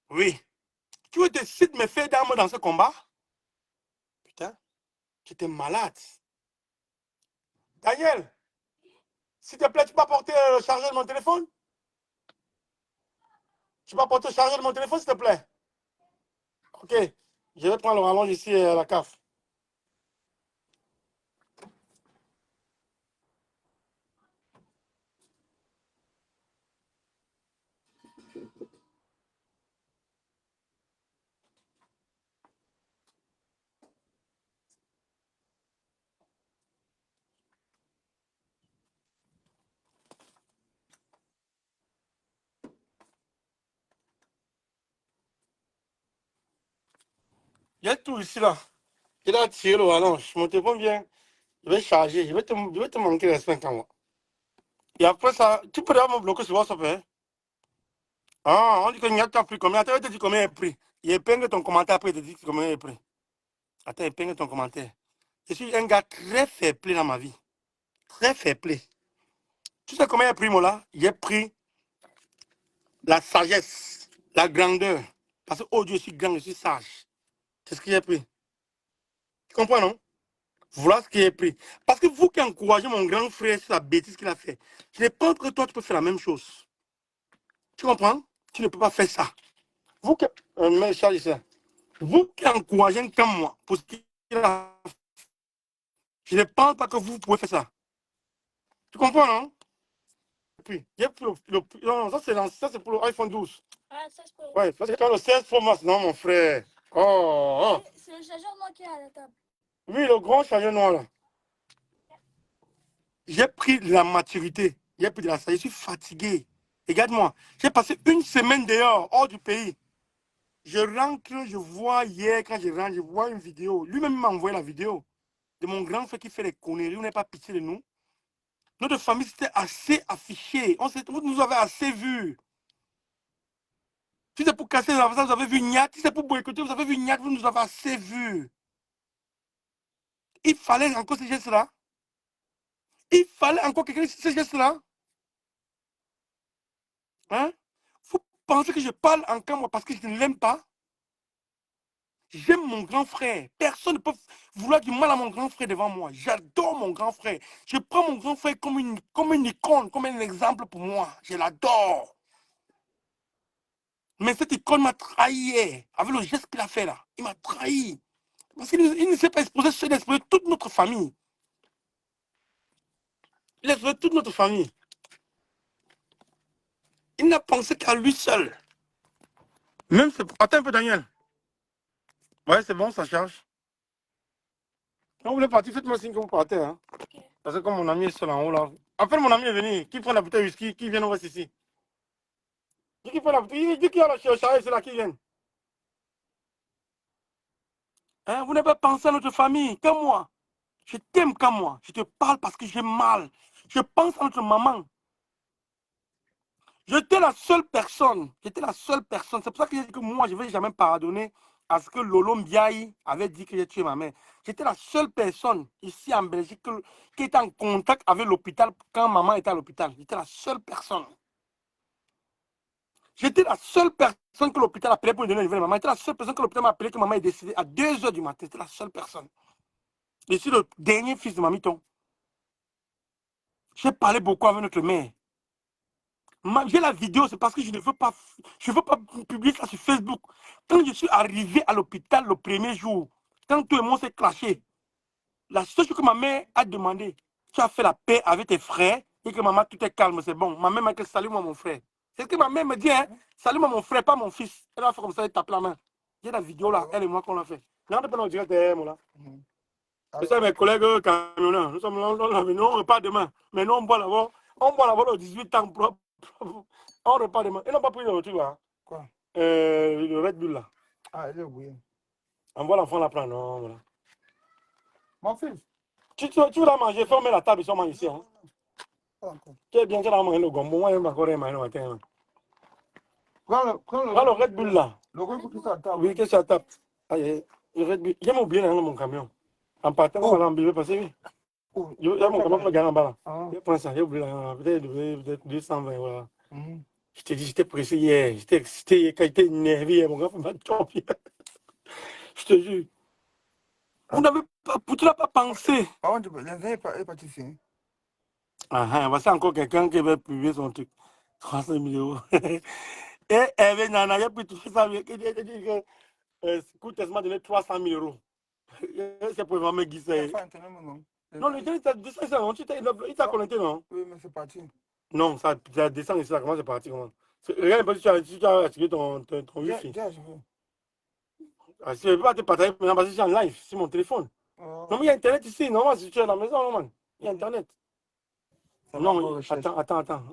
Oui. Tu veux décider de me faire d'armes dans ce combat? Putain, tu étais malade. Daniel, s'il te plaît, tu peux apporter le chargeur de mon téléphone? Tu peux apporter le chargeur de mon téléphone, s'il te plaît? Ok. Je vais prendre le rallonge ici à la CAF. Il y a tout ici là. Il a tiré le rallonge. Mon téléphone vient. Je vais charger. Je vais te manquer les 5 ans. Et après ça, tu peux d'ailleurs me bloquer sur WhatsApp. Hein? Ah, on dit que n'y a pas pris combien. Attends, je te dis combien est pris. Il épingle ton commentaire après, il te dit combien est pris. Attends, épingle ton commentaire. Je suis un gars très fair play dans ma vie. Très fair play. Tu sais combien est pris, moi là? J'ai pris la sagesse, la grandeur. Parce que, oh Dieu, je suis grand, je suis sage. C'est ce que j'ai pris. Tu comprends, non? Voilà ce que j'ai pris. Parce que vous qui encouragez mon grand frère sur la bêtise qu'il a fait, je pense que toi, tu peux faire la même chose. Tu comprends? Tu ne peux pas faire ça. Vous qui, Charles, ça. Vous qui encouragez comme moi pour ce qu'il a fait, je ne pense pas que vous pouvez faire ça. Tu comprends, non? Et puis, j'ai pris non, ça c'est pour l'iPhone 12. Ah, ça c'est pour... Ouais, parce que quand le 16 Pro Max, non, mon frère. Oh, oh. C'est le chargeur noir qui est à la table. Oui, le grand chargeur noir là. J'ai pris de la maturité. J'ai pris de la sagesse. Je suis fatigué. Regarde-moi. J'ai passé une semaine dehors, hors du pays. Je rentre, je vois hier, quand je rentre, je vois une vidéo. Lui-même m'a envoyé la vidéo de mon grand frère qui fait les conneries. On n'a pas pitié de nous. Notre famille, c'était assez affiché. Vous nous avez assez vus. Si c'est pour casser les enfants, vous avez vu Niat. Si c'est pour boycotter, vous avez vu Niat, vous nous avez assez vus. Il fallait encore ces gestes-là. Il fallait encore quelqu'un ces gestes-là. Hein? Vous pensez que je parle encore moi parce que je ne l'aime pas? J'aime mon grand frère. Personne ne peut vouloir du mal à mon grand frère devant moi. J'adore mon grand frère. Je prends mon grand frère comme une icône, comme un exemple pour moi. Je l'adore. Mais cette icône m'a trahi avec le geste qu'il a fait là. Il m'a trahi. Parce qu'il ne s'est pas exposé seul, il a exposé toute notre famille. Il a exposé toute notre famille. Il n'a pensé qu'à lui seul. Même attends un peu, Daniel. Ouais, c'est bon, ça charge. Quand vous voulez partir, faites-moi signe que vous partez. Hein. Parce que comme mon ami est seul en haut là. Après, mon ami est venu. Qui prend la bouteille de whisky? Qui vient nous rester ici? Dis qui prend la bouteille. Dis qui a la charge, c'est là qui vient. Hein, vous n'avez pas pensé à notre famille, comme moi. Je t'aime comme moi. Je te parle parce que j'ai mal. Je pense à notre maman. J'étais la seule personne. J'étais la seule personne. C'est pour ça que j'ai dit que moi, je ne vais jamais pardonner à ce que Lolo Mbiaye avait dit que j'ai tué ma mère. J'étais la seule personne ici en Belgique qui était en contact avec l'hôpital quand maman était à l'hôpital. J'étais la seule personne. J'étais la seule personne que l'hôpital a appelée pour lui donner une nouvelle maman. J'étais la seule personne que l'hôpital m'a appelé que maman est décédée à 2 h du matin. C'était la seule personne. Je suis le dernier fils de Mamiton. J'ai parlé beaucoup avec notre mère. J'ai la vidéo, c'est parce que je ne veux pas publier ça sur Facebook. Quand je suis arrivé à l'hôpital le premier jour, quand tout le monde s'est clashé, la seule chose que ma mère a demandé, tu as fait la paix avec tes frères et que maman, tout est calme, c'est bon. Ma mère m'a dit, salue-moi mon frère. C'est ce que ma mère me dit, hein. Salue-moi mon frère, pas mon fils. Elle a fait comme ça, elle tape la main. J'ai la vidéo là, elle et moi qu'on l'a fait. Non, pas dans le direct derrière moi là. C'est ça, mes collègues camionneurs. Nous sommes là, on repart demain. Mais nous, on boit là-bas. On boit là-bas 18 ans. On repart demain. Ils n'ont pas pris le truc là. Quoi? Le Red Bull là. Ah, il est oublié. On voit l'enfant la prendre. Non, voilà. Mon fils. Tu vas manger, fais la table, ils sont ici. Hein. Pas encore. Tu es bien, tu vas manger le gombo. Moi, je vais encore manger le matin. Prends le Red Bull là. Le Red Bull qui s'attend. Oui, qu'est-ce que ça tape? Le Red Bull. J'ai oublié dans mon camion. En partant, on va l'embiler parce que oui. Il y a mon camion qui va gagner en bas là. Je prends ça, j'ai oublié là. Peut-être 220, voilà. Je t'ai dit, j'étais pressé hier. J'étais excité quand j'étais énervé hier. Mon gars, il m'a choqué. Je te jure. Tu n'as pas pensé. Par contre, les est parti ici. Voici encore quelqu'un qui va publier son truc. 300 000 €. Et Hervé Nana, il a pris tout ça. Il a dit que coûte tellement donné 300 000 €. C'est pour vraiment guisser. Non, le gars, il t'a connecté, non? Oui, mais c'est parti. Non, ça descend ici, comment c'est parti, comment? Regarde un peu si tu as activé ton wifi. Si je ne peux pas te partager maintenant parce que je suis en live sur mon téléphone. Non, mais il y a Internet ici. Normalement, si tu es à la maison, non, il y a Internet. Non, attends.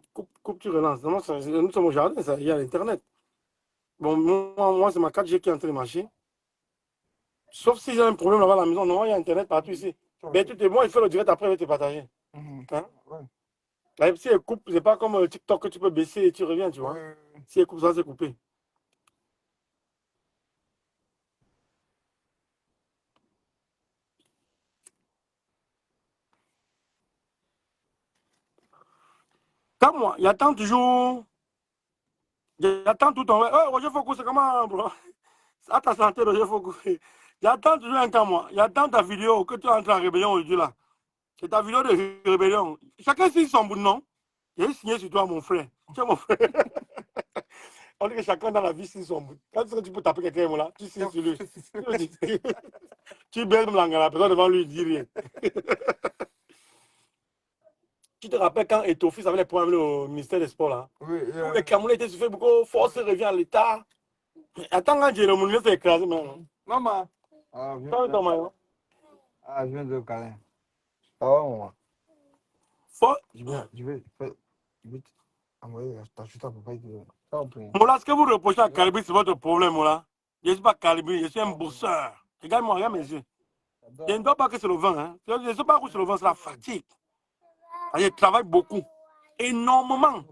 Coupe, tu relances. Non, nous sommes au jardin, il y a l'Internet. Bon, moi c'est ma 4G qui est en train de marcher. Sauf si j'ai un problème là-bas à la maison. Non, il y a Internet partout ici. Mais tout est bon, il fait le direct après, il va te partager. Hein? Là, si elle coupe, c'est pas comme TikTok que tu peux baisser et tu reviens, tu vois. Si elle coupe, ça c'est coupé. Comme moi, j'attends toujours. J'attends tout ton. Oh, Roger Foucault, c'est comment, bro? À ta santé, Roger Foucault. J'attends toujours un temps, moi. J'attends ta vidéo que tu entres en rébellion aujourd'hui là. C'est ta vidéo de rébellion. Chacun signe son bout de nom. J'ai signé sur toi, mon frère. Tu es mon frère. On dit que chacun dans la vie signe son bout. Quand tu peux taper quelqu'un là, tu signes sur lui. Tu baisses la personne devant lui, il dit rien. Tu te rappelles quand ton fils avait les problèmes au ministère des Sports là? Oui, Le Cameroun était sur Facebook, force revient à l'État. Attends, quand le monde s'est écrasé maintenant. Maman. Je viens de câlin. Maman. Je vais envoyer ta chute à papa. Mola, ce que vous reprochez à Calibri, c'est votre problème, Mola. Je ne suis pas Calibri, je suis un bosseur. Regarde-moi, regarde mes yeux. Je ne dois pas que c'est le vent. Hein. Je ne sais pas que c'est le vent, c'est la fatigue. Je travaille beaucoup. Énormément.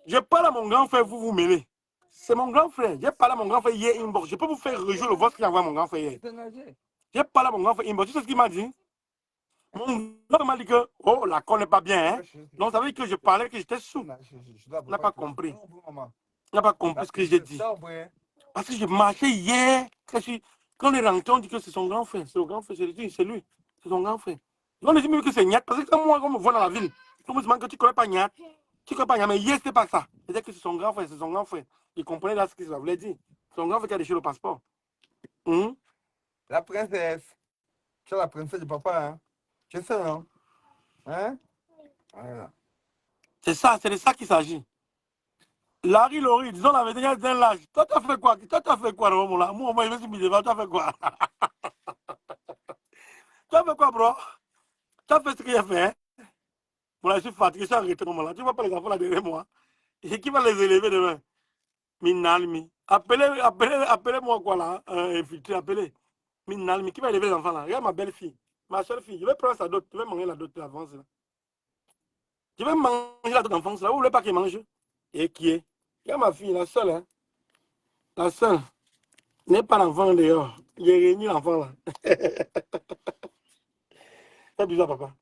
Je parle à mon grand frère, vous vous mêlez. C'est mon grand frère. J'ai parlé à mon grand frère hier, inbox. Je peux vous faire rejouer le vote qu'il a envoyé à mon grand frère hier. J'ai parlé à mon grand frère inbox. Tu sais ce qu'il m'a dit? Mon grand frère m'a dit que, oh, la con n'est pas bien. Hein? Donc ça veut dire que je parlais, que j'étais sous. Il n'a pas compris. Il n'a pas compris ce que j'ai dit. Parce que je marchais hier. Quand on est rentré, on dit que c'est son grand frère. C'est le grand frère. C'est lui. C'est son grand frère. On dit même que c'est Niat. Parce que quand moi, on me voit dans la ville, on me demande que tu ne connais pas Niat. Tu ne connais pas Niat. Mais hier, ce n'est pas ça. C'est-à-dire que c'est son grand frère. C'est son grand frère. Il comprenait là ce qu'il voulait dire. Son grand frère qui a déchiré le passeport. La princesse. Tu es la princesse de papa, hein? Tu sais, non? Hein? Voilà. C'est ça, c'est de ça qu'il s'agit. Larry Laurie, disons la vérité, il y a un lâche. Toi, tu as fait quoi? Toi, tu as fait quoi, là? Moi, je me suis mis devant, tu as fait quoi? Tu as fait quoi, bro? Tu as fait ce que j'ai fait, hein? Moi, je suis fatigué, je suis arrêté comme là. Tu ne vois pas les enfants là derrière moi. Et qui va les élever demain? Minalmi. Appelez-moi quoi là? Infiltré, appelez. Minalmi. Qui va élever les enfants là? Regarde ma belle fille. Ma seule fille. Je vais prendre sa dot. Je vais manger la dot d'avance. Je vais manger la dot d'enfance là. Vous ne voulez pas qu'elle mange? Et qui est? Regarde ma fille, la seule. Hein? La seule. N'est pas l'enfant dehors. J'ai réuni l'enfant là. Fais bizarre, papa.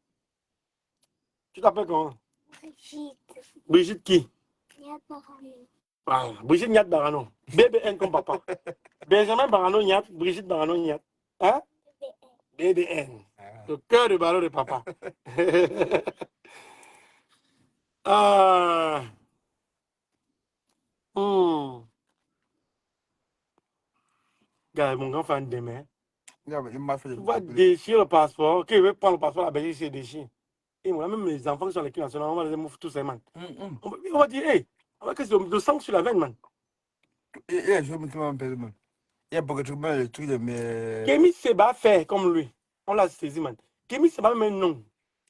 Tu t'appelles comment? Brigitte. Brigitte qui? Voilà. Brigitte Niat Barano. BBN comme papa. Benjamin Barano Niat, Brigitte Barano Niat. Hein? BBN. Le cœur de ballon de papa. Ah. Gars, mon grand fan demain. Il m'a fait Tu vas déchirer le passeport. Qui veut prendre le passeport à la Belgique, c'est déchiré. Et moi, même les enfants qui sont à l'équipe nationale, on va les mouffer tous ces man. On va dire, hey, on va casser le sang sur la veine, man. Je me un peu, man. Il y a beaucoup de trucs, le truc de mes. Kémy Seba fait comme lui. On l'a saisi, man. Kémy Seba, même non.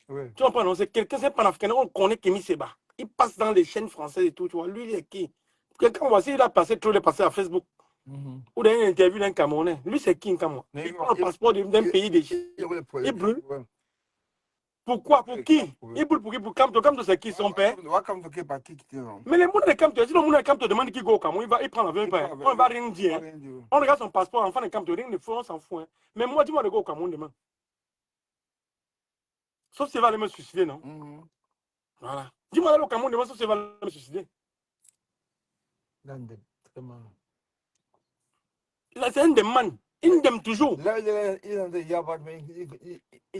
Ouais. Tu comprends, non? C'est quelqu'un, c'est panafricain, on connaît Kémy Seba. Il passe dans les chaînes françaises et tout, tu vois. Lui, il est qui? Quelqu'un, voici, il a passé trop, il est passé à Facebook. Ou dans une interview d'un Camerounais. Lui, c'est qui, comme moi? Il prend le passeport d'un pays déchiré. Il brûle. Pourquoi? Pour qui? Il brûle pour qui? Pour Kamto. Kamto, c'est qui? Son père? Mais les gens de Kamto, si le monde de Kamto demande qui go au Cameroun, il prend l'avion, on ne va rien dire. On regarde son passeport, enfant de Kamto, rien ne faut, on s'en fout. Mais moi, dis-moi de go au Cameroun demain. Sauf si elle va aller me suicider, non? Voilà. Dis-moi d'aller au Cameroun demain, sauf si elle va aller me suicider. Là, c'est un des man. Il m'aime toujours. Là, il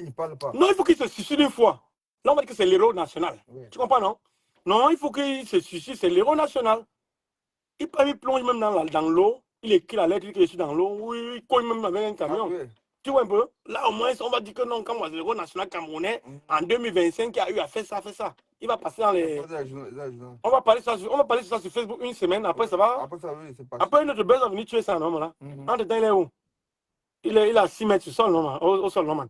ne parle pas. Non, il faut qu'il se suicide une fois. Là, on va dire que c'est l'héros national. Oui. Tu comprends, non? Non, il faut qu'il se suicide, c'est l'héros national. Il plonge même dans l'eau. Il écrit la lettre, il dit que je suis dans l'eau. Oui, il cogne même avec un camion. Ah, oui. Tu vois un peu? Là, au moins, on va dire que non, quand moi, l'héros national camerounais, en 2025, qui a eu à faire ça, Il va passer dans les. On va parler ça sur Facebook une semaine. Après, ça va. Après, notre buzz va venir tuer ça, non, là. Entre temps, il est où? Il est à 6 mètres sur le sol, non, au sol, non, man.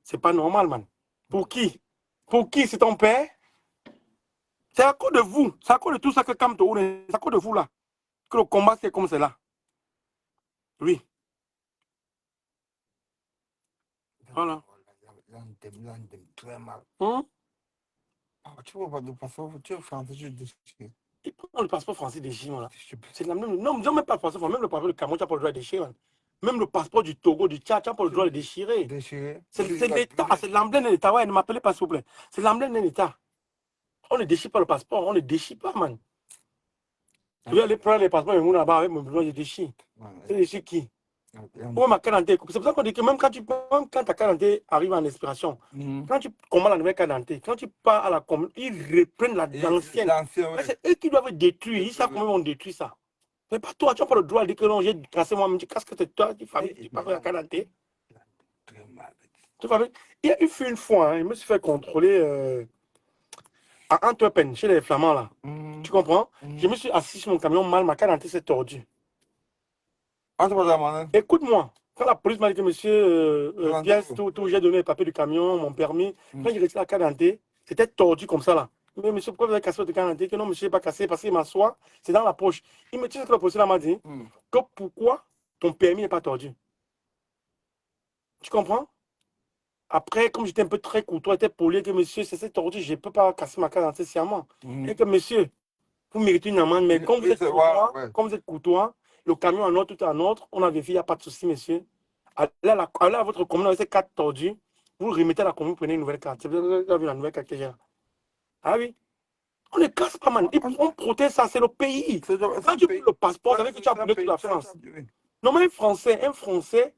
C'est pas normal, man. Pour qui? Pour qui? C'est ton père? C'est à cause de vous. C'est à cause de tout ça que Kamto, c'est à cause de vous, là. Que le combat, c'est comme c'est là. Oui. Voilà. Tu vois pas de passeport, tu es français, tu déchires. Il prend le passeport français déchiré, là. C'est la même. Non, même pas le passeport, même le passeport du Cameroun, tu n'as pas le droit de déchirer. Même le passeport du Togo, du Tchad, tu n'as pas le droit de déchirer. C'est l'État, c'est l'emblème de l'État. Ouais, ne m'appelez pas, s'il vous plaît. C'est l'emblème de l'État. On ne déchire pas le passeport, on ne déchire pas, man. Tu veux aller prendre les passeports, mais là-bas, avec mon besoin, je déchire. C'est déchire qui? Ou ma carte d'identité. C'est pour ça qu'on dit que même quand ta carte d'identité arrive en expiration, quand tu commandes la nouvelle carte d'identité, quand tu pars à la commune, ils reprennent l'ancienne. C'est eux qui doivent détruire. Ils savent comment on détruit ça. Mais pas toi, tu n'as pas le droit de dire que non, j'ai cassé moi-même. Tu casses que c'est toi, tu parles de la carte d'identité. Il y a eu une fois, il me suis fait contrôler à Antwerpen, chez les Flamands là. Tu comprends? Je me suis assis sur mon camion mal, ma carte d'identité s'est tordue. Écoute-moi, quand la police m'a dit que monsieur pièce, tout, j'ai donné les papiers du camion, mon permis, quand j'ai retiré la carte d'identité, c'était tordu comme ça là. Mais monsieur, pourquoi vous avez cassé votre carte d'identité? Que non, monsieur, je n'ai pas cassé parce qu'il m'assoit, c'est dans la poche. Il me dit ce que le policier m'a dit, que pourquoi ton permis n'est pas tordu. Tu comprends? Après, comme j'étais un peu très courtois, j'étais poli, que monsieur, c'est tordu, je ne peux pas casser ma carte d'identité sciemment. Et que monsieur, vous méritez une amende, mais comme vous êtes courtois, le camion en autre, tout en autre, on a vérifié, il n'y a pas de souci, monsieur. Allez à votre commune avec ces cartes tordues, vous le remettez à la commune, vous prenez une nouvelle carte. C'est vous avez la nouvelle carte que j'ai là. Ah oui? On ne casse pas, man. On protège ça, c'est le pays. Quand tu prends le passeport, ça veut dire que tu as brûlé toute la France. Non, mais un Français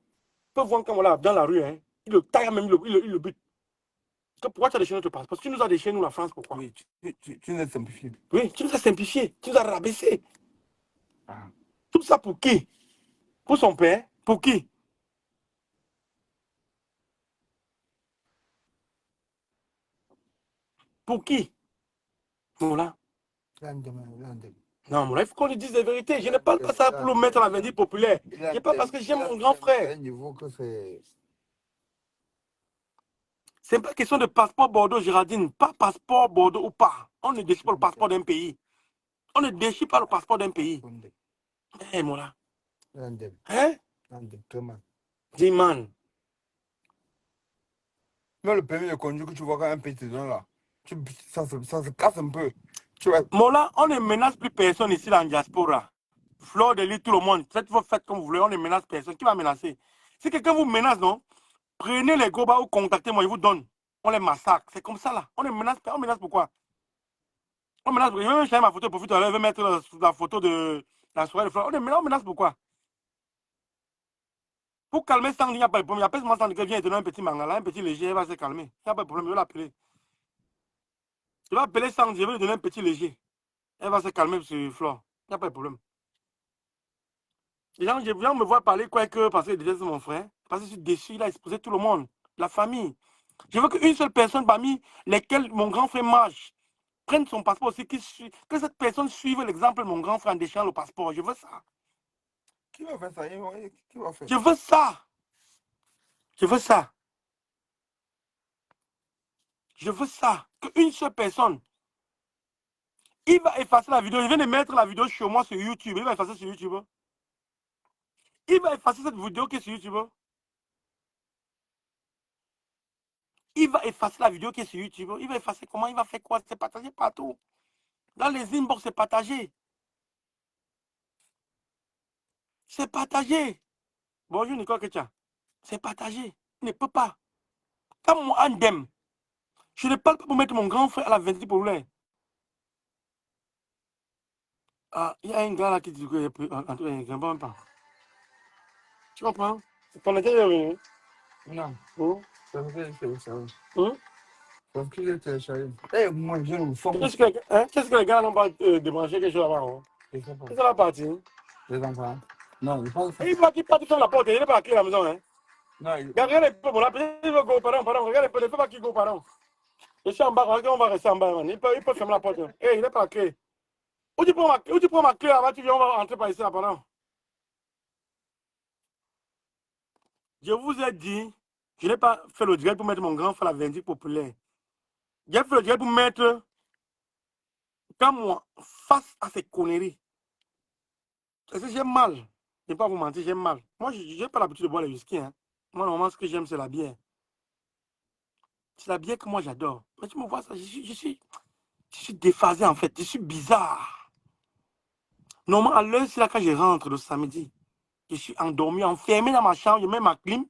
peut voir quand voilà, dans la rue, hein, il le taille même, il le bute. Pourquoi tu as déchaîné notre passeport? Parce que tu nous as déchaîné, nous, la France, pourquoi? Oui, tu nous as simplifié. Oui, tu nous as simplifié, tu nous as rabaissé. Tout ça pour qui? Pour son père? Pour qui? Pour qui? Voilà. Non, il faut qu'on lui dise la vérité. Je ne parle pas ça pour le mettre à la vérité populaire. Je parle parce que j'aime mon grand frère. C'est pas question de passeport Bordeaux, Géraldine. Pas passeport Bordeaux ou pas. On ne déchire pas le passeport d'un pays. On ne déchire pas le passeport d'un pays. Eh, mon là. Hein? Dis, man. Mais le permis de conduire que tu vois quand un pays te donne là, ça se casse un peu. Tu vois. Mola, on ne menace plus personne ici dans la diaspora. Fleur de l'île, tout le monde. Faites comme vous voulez, on ne menace personne. Qui va menacer? Si quelqu'un vous menace, non? Prenez les gobas ou contactez-moi, je vous donne. on les massacre. C'est comme ça là. On les menace, on menace pourquoi? On menace pourquoi? Je vais même changer ma photo pour tout à l'heure, je vais mettre la photo de la soirée de fleurs. On menace pourquoi? Pour calmer Sandy, il n'y a pas de problème. Il y a personne Sandy qui vient et donner un petit mangala, un petit léger, elle va se calmer. Il n'y a pas de problème, je vais l'appeler. Je vais appeler Sandy, je vais lui donner un petit léger. Elle va se calmer sur Flore. Il n'y a pas de problème. Les gens me voir parler quoi que parce que déjà c'est mon frère. Parce que je suis déçu, il a exposé tout le monde, la famille. Je veux qu'une seule personne parmi lesquelles mon grand frère marche prenne son passeport aussi, que cette personne suive l'exemple de mon grand frère en déchirant le passeport. Je veux ça. Qui va faire ça? Qui va faire? Je veux ça. Je veux ça. Je veux ça. Qu'une seule personne. Il va effacer la vidéo. Il vient de mettre la vidéo chez moi sur YouTube. Il va effacer sur YouTube. Il va effacer cette vidéo qui est sur YouTube. Il va effacer la vidéo qui est sur YouTube. Il va effacer comment? Il va faire quoi? C'est partagé partout. Dans les inbox, c'est partagé. C'est partagé. Bonjour Nicole Ketia. C'est partagé. Il ne peut pas. Comme moi, Andem, je ne parle pas pour mettre mon grand frère à la 20 pour lui. Ah, il y a un gars là qui dit que je peux entrer un grand même pas. Tu comprends? C'est ton intérêt. Non. Hum? Ça me fait télécharger. Hum? Ça me fait télécharger. Eh, moi, je ne fais pas. Qu'est-ce que les gars n'ont pas débranché quelque chose là-bas? Hein? Je sais pas. C'est ça la partie. Les enfants. Non, il faut Et il va qui ferme la porte. Il n'est pas à clé à la maison. Hein? Non, il... Regarde les peu. Là, il veut go, pardon. Regarde les peu. Ne fais pas qu'il go, pardon. Je suis en bas. Regarde, on va rester en bas. Man. Il peut fermer la porte. Eh, il n'est pas à clé. Où tu prends ma clé avant tu viens, on va rentrer par ici, là, pardon. Je vous ai dit, je n'ai pas fait le direct pour mettre mon grand frère à la vindicte populaire. J'ai fait le direct pour mettre, quand moi, face à ces conneries. Parce que j'ai mal. Je ne vais pas vous mentir, j'ai mal. Moi, je n'ai pas l'habitude de boire le whisky. Hein. Moi, normalement, ce que j'aime, c'est la bière. C'est la bière que moi, j'adore. Mais tu me vois ça, je suis déphasé, en fait. Je suis bizarre. Normalement, à l'heure, c'est là quand je rentre le samedi. Je suis endormi, enfermé dans ma chambre, je mets ma clim.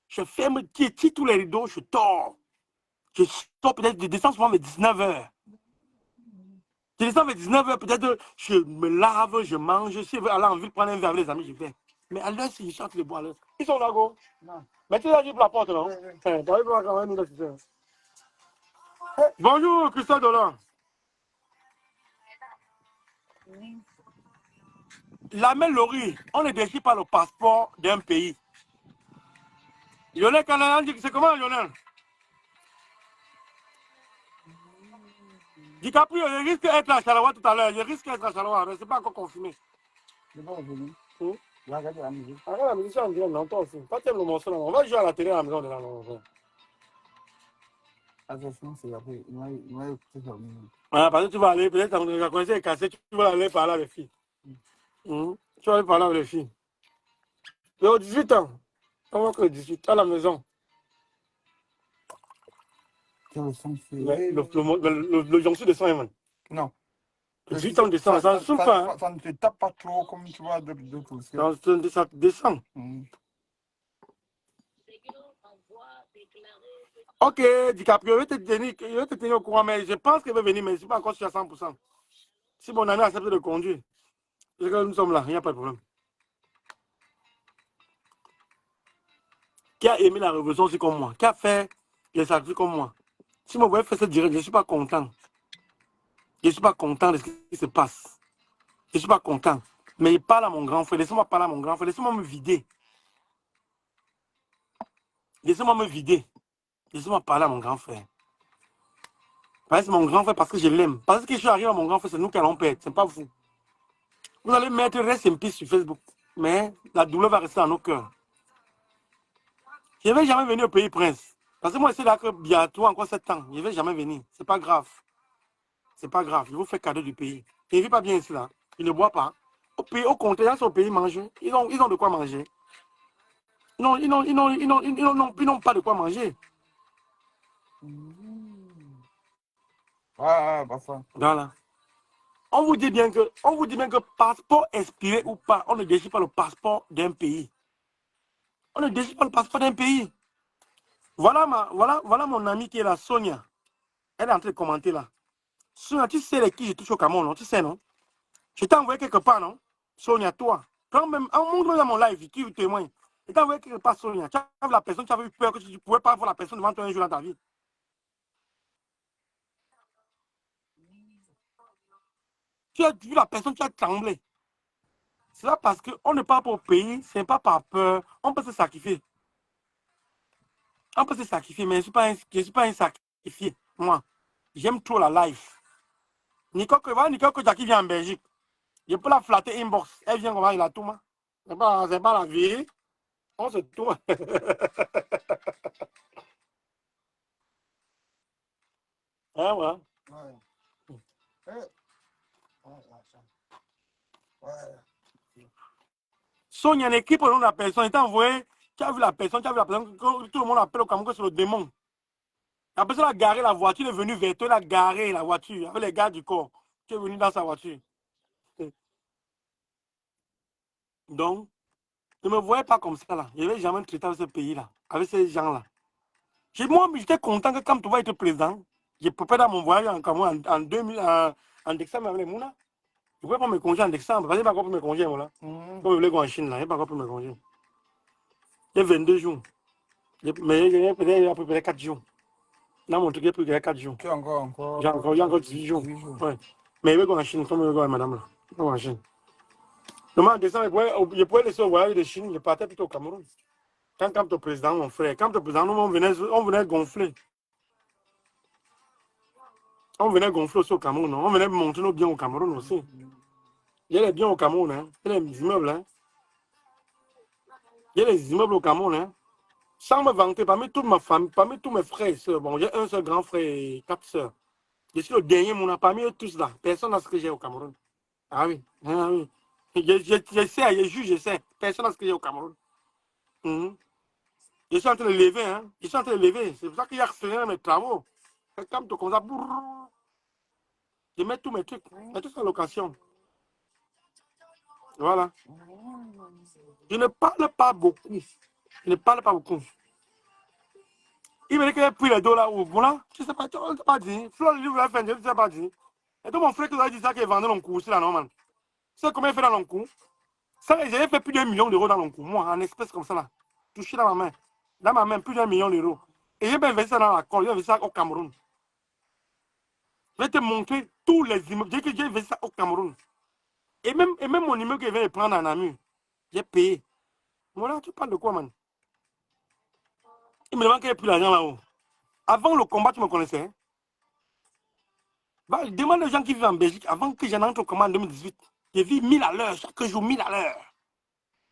Je ferme tous les rideaux, je dors. Je sors peut-être, je descends souvent vers 19h. Je descends vers 19h, peut-être je me lave, je mange. Si je veux aller en ville prendre un verre avec les amis, je vais. Mais à l'heure, si je chante les bois, ils sont là, go. Non. Mais tu as dit pour la porte, non? Bonjour, Christophe Dolan. La Laurie, on ne décide pas le passeport d'un pays. Lionel Canada dit que c'est comment, Lionel? DiCaprio, il risque d'être à Chalawa tout à l'heure. Il risque d'être à Chalawa, mais ce n'est pas encore confirmé. Je ne vais pas revenir. Hum? Je vais regarder la musique. Regarde la musique, c'est en direct, non, toi aussi. Pas le morceau là. On va jouer à la télé à la maison de la non. Attention, c'est après. Il m'a écouté ça. Ah, parce que tu vas aller, peut-être, quand tu est cassé, tu vas aller parler avec les filles. Tu vas aller parler avec les filles. Tu as 18 ans. Comment que 18 à la maison? Quel son c'est? Le jonction de sang, man. Non. 18 ans de sang, ça ne souffle pas. Hein. Ça ne te tape pas trop comme tu vois de tout. Ça descend. Ok, DiCaprio, je vais te tenir au courant, mais je pense qu'il va venir, mais je ne suis pas encore sûr à 100%. Si mon ami accepte de conduire, c'est que nous sommes là, il n'y a pas de problème. Qui a aimé la révolution aussi comme moi? Qui a fait les sacrifices comme moi? Si vous voyez faire ce direct, je ne suis pas content. Je ne suis pas content de ce qui se passe. Je ne suis pas content. Mais il parle à mon grand frère. Laissez-moi parler à mon grand frère. Laissez-moi me vider. Laissez-moi me vider. Laissez-moi parler à mon grand frère. Parce que c'est mon grand frère parce que je l'aime. Parce que je suis arrivé à mon grand frère, c'est nous qui allons perdre. Ce n'est pas vous. Vous allez mettre reste in peace sur Facebook. Mais la douleur va rester dans nos cœurs. Je ne vais jamais venir au pays Prince. Parce que moi, c'est là que bientôt, encore 7 ans. Je ne vais jamais venir. Ce n'est pas grave. C'est pas grave. Je vous fais cadeau du pays. Il ne vit pas bien ici, là. Il ne boit pas. Au contraire, au pays, manger. Ils ont de quoi manger. Non, ils n'ont pas de quoi manger. Ah, bah ça. Voilà. On vous dit bien que passeport expiré ou pas, on ne décide pas le passeport d'un pays. On ne décide pas le passeport d'un pays. Voilà mon amie qui est là, Sonia. Elle est en train de commenter là. Sonia, tu sais qui je touche au Cameroun, non? Tu sais, non? Je t'ai envoyé quelque part, non? Sonia, toi. Quand même, montre-moi dans mon live, tu témoignes. Je t'ai envoyé quelque part, Sonia. Tu avais la personne, tu avais eu peur que tu ne pouvais pas voir la personne devant toi un jour dans ta vie. Tu as vu la personne, tu as tremblé. C'est là parce qu'on n'est pas pour payer, ce n'est pas par peur. On peut se sacrifier. On peut se sacrifier, mais je ne suis pas un sacrifié. Moi, j'aime trop la life. Nicole Koja qui vient en Belgique. Je peux la flatter inbox. Elle vient comment il a tout, moi. C'est pas la vie. On se tourne. Hein, ouais. Sonia, une équipe au nom de la personne. Il t'a envoyé. Tu as vu la personne, tout le monde appelle au Cameroun que c'est le démon. La personne a garé la voiture, il est venu vers toi, il a garé la voiture avec les gars du corps. Tu es venu dans sa voiture. Donc, ne me voyez pas comme ça là. Je ne vais jamais traiter avec ce pays-là, avec ces gens-là. Moi, j'étais content que quand tu vas être président, je préparé dans mon voyage en Cameroun en 2000, en décembre avec les Mouna. Je ne pouvais pas me congé en décembre, parce que je n'ai pas encore pu me congé, voilà. Comme je voulais go en Chine, là, je n'ai pas encore pu me congé. Il y a 22 jours. Mais il y a à peu près 4 jours. Dans mon truc, il y a plus que 4 jours. Tu as encore. J'ai encore 18 jours. Ouais. Mais je vais go en Chine, comme je vais go à madame là. Je vais go en Chine. Normalement, en décembre, je pouvais laisser le voyage de Chine, je partais plutôt au Cameroun. Quand le président, mon frère, quand le président, nous, on venait gonfler. On venait gonfler aussi au Cameroun. On venait montrer nos biens au Cameroun aussi. Il y a les biens au Cameroun, hein. Il y a les immeubles, hein. Il y a les immeubles au Cameroun, hein. Sans me vanter, parmi toute ma famille, parmi tous mes frères et sœurs, bon, j'ai un seul grand frère et 4 sœurs. Je suis le dernier, mon parmi eux tous là. Personne n'a ce que j'ai au Cameroun. Ah oui, ah oui. Je sais, je juge, je sais. Personne n'a ce que j'ai au Cameroun. Je suis en train de lever, hein. Je suis en train de lever. C'est pour ça qu'il y a accéléré mes travaux. Comme tout comme ça, je mets tous mes trucs. Je mets tout en location. Voilà. Je ne parle pas beaucoup. Je ne parle pas beaucoup. Il me dit qu'il a pris les dos là où, voilà, je ne sais pas, tu ne sais pas dit. Fleur, il voulait faire, je ne sais pas dit. Et donc mon frère qui a dit ça, qu'il vendait dans le coup, c'est là, normal. Tu sais combien il fait dans le coup? Ça, j'ai fait plus d'1 million d'euros dans le coup, moi, en espèces comme ça là. Touché dans ma main. Dans ma main, plus d'1 million d'euros. Et j'ai investi ça dans la colle, j'ai investi ça au Cameroun. Je vais te montrer tous les immeubles. J'ai investi ça au Cameroun. Et même mon immeuble que je viens de prendre en Namur, j'ai payé. Voilà, tu parles de quoi, man? Il me demande qu'il n'y ait plus d'argent là-haut. Avant le combat, tu me connaissais. Hein? Bah, demande aux gens qui vivent en Belgique, avant que j'en entre au combat en 2018, j'ai vu 1000 à l'heure, chaque jour, 1000 à l'heure.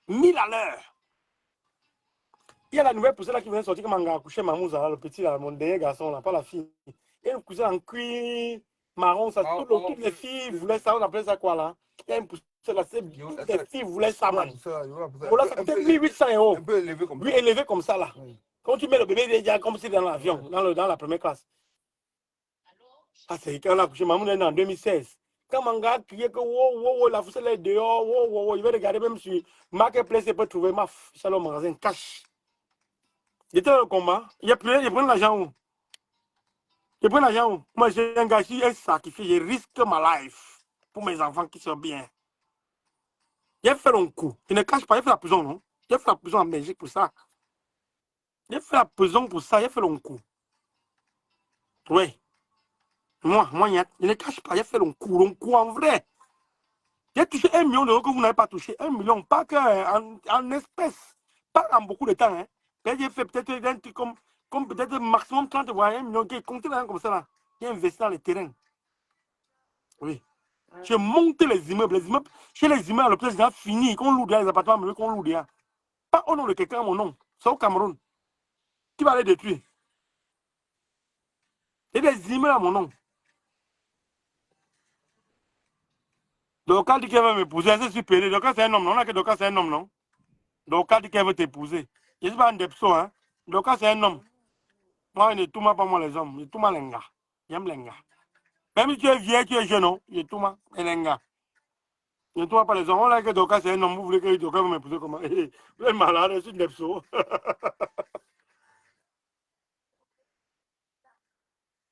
1000 à l'heure. Il y a la nouvelle poussée là qui vient de sortir, comme on a accouché Mamouza, le petit, là, mon dernier garçon, là, pas la fille. Il y a une poussée en cuir marron, ça, toutes les filles voulaient ça, on appelait ça quoi là? Il y a une poussée là, toutes les filles voulaient ça, man. Voilà, ça coûtait 1800 €. Un peu élevé comme ça. Oui, élevé comme ça là. Oui. Quand tu mets le bébé, il est déjà comme si dans l'avion, dans la première classe. Ah, c'est quand on a accouché Mamoun en 2016. Quand mon gars criait que wow, la poussée là est dehors, wow, il va regarder même sur Marketplace, il peut trouver ma le magasin cash. J'étais dans le combat, il prend l'argent où? Il prend l'argent où? Moi, j'ai un gars qui est sacrifié, je risque ma life pour mes enfants qui sont bien. J'ai fait un coup. Je ne cache pas, j'ai fait la prison, non? J'ai fait la prison en Belgique pour ça. J'ai fait la prison pour ça, j'ai fait un coup. Oui. Moi, je ne cache pas, j'ai fait un coup en vrai. J'ai touché 1 million d'euros que vous n'avez pas touché. 1 million, pas en espèces. Pas en beaucoup de temps. Hein. J'ai fait peut-être un truc comme peut-être maximum 30 voire 1 million. J'ai compté comme ça. Là. J'ai investi dans les terrains. Oui. J'ai monté les immeubles. Chez les immeubles, le président fini. Qu'on loue les appartements, mais qu'on loue déjà. Pas au nom de quelqu'un, mon nom. C'est au Cameroun. Qui va les détruire? Et des immeubles à mon nom. Donc, quand dit qu'elle veut m'épouser, c'est super. Donc, c'est un homme, non? On a que donc, c'est un homme, non? Donc, quand dit qu'elle veut t'épouser, je ne suis pas un depso, hein? Donc, c'est un homme. Moi, je ne tourne pas moi les hommes. Je tourne les gars. J'aime les gars. Même si tu es vieux, tu es jeune, non? Je tourne les gars. Je ne tourne pas les hommes. On a que donc, c'est un homme. Vous voulez que donc, vous m'épouser comment? Vous êtes malade, je suis un depso.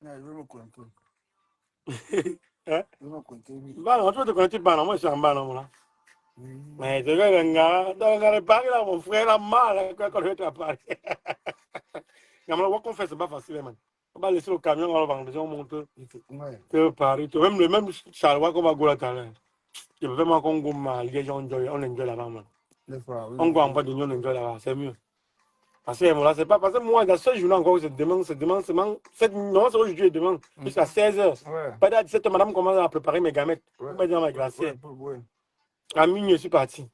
Non, je vais me connecter. Hein? Je vais me connecter. Bah, non, tu vas te connecter pas, non? Moi, je suis en bas, non, là. Mm. Mais tu vois, le gars, dans le Paris, là, mon frère, là, mal, quand je vais à Paris. Non, mais what qu'on fait, c'est pas facile, man. On va laisser le camion, on va vendre, on monte. Ouais. Que Paris, même le même Charleroi qu'on va go là tout à l'heure. Je veux vraiment qu'on go à Liège, on enjoy là-bas, man. Des fois, oui. On go en bas de nous, on enjoy là-bas, c'est mieux. Parce que là, c'est pas parce que moi, la seule journée encore, c'est demain, non, c'est aujourd'hui, demain, jusqu'à 16h. Ouais. Pas à 17h, madame commence à préparer mes gamètes. Ouais. On va dans ma glacière. Ouais. À minuit, je suis parti.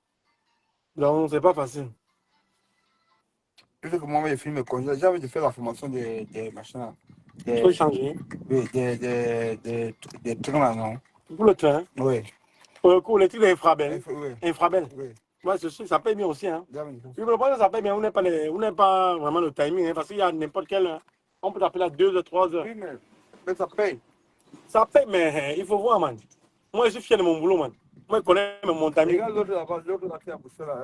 Donc, c'est pas facile. Tu sais que moi, j'ai fini mes congés. J'avais fait la formation des machins là. Il faut changer. Oui, des trains là, non? Pour le train, Oui. pour le coup, les trucs d'infrabel. Oui. Infrabel. Oui. Moi, c'est sûr, ça paye bien aussi. Hein. J'avais Oui, mais le problème, ça paye bien. On n'est pas vraiment le timing. Hein, parce qu'il y a n'importe quel. On peut t'appeler à 2h, 3h. Oui, mais ça paye. Ça paye, mais il faut voir, man. Moi, je suis fier de mon boulot, man. Moi, je connais mon timing. Regarde l'autre là-bas, l'autre là qui a poussé là.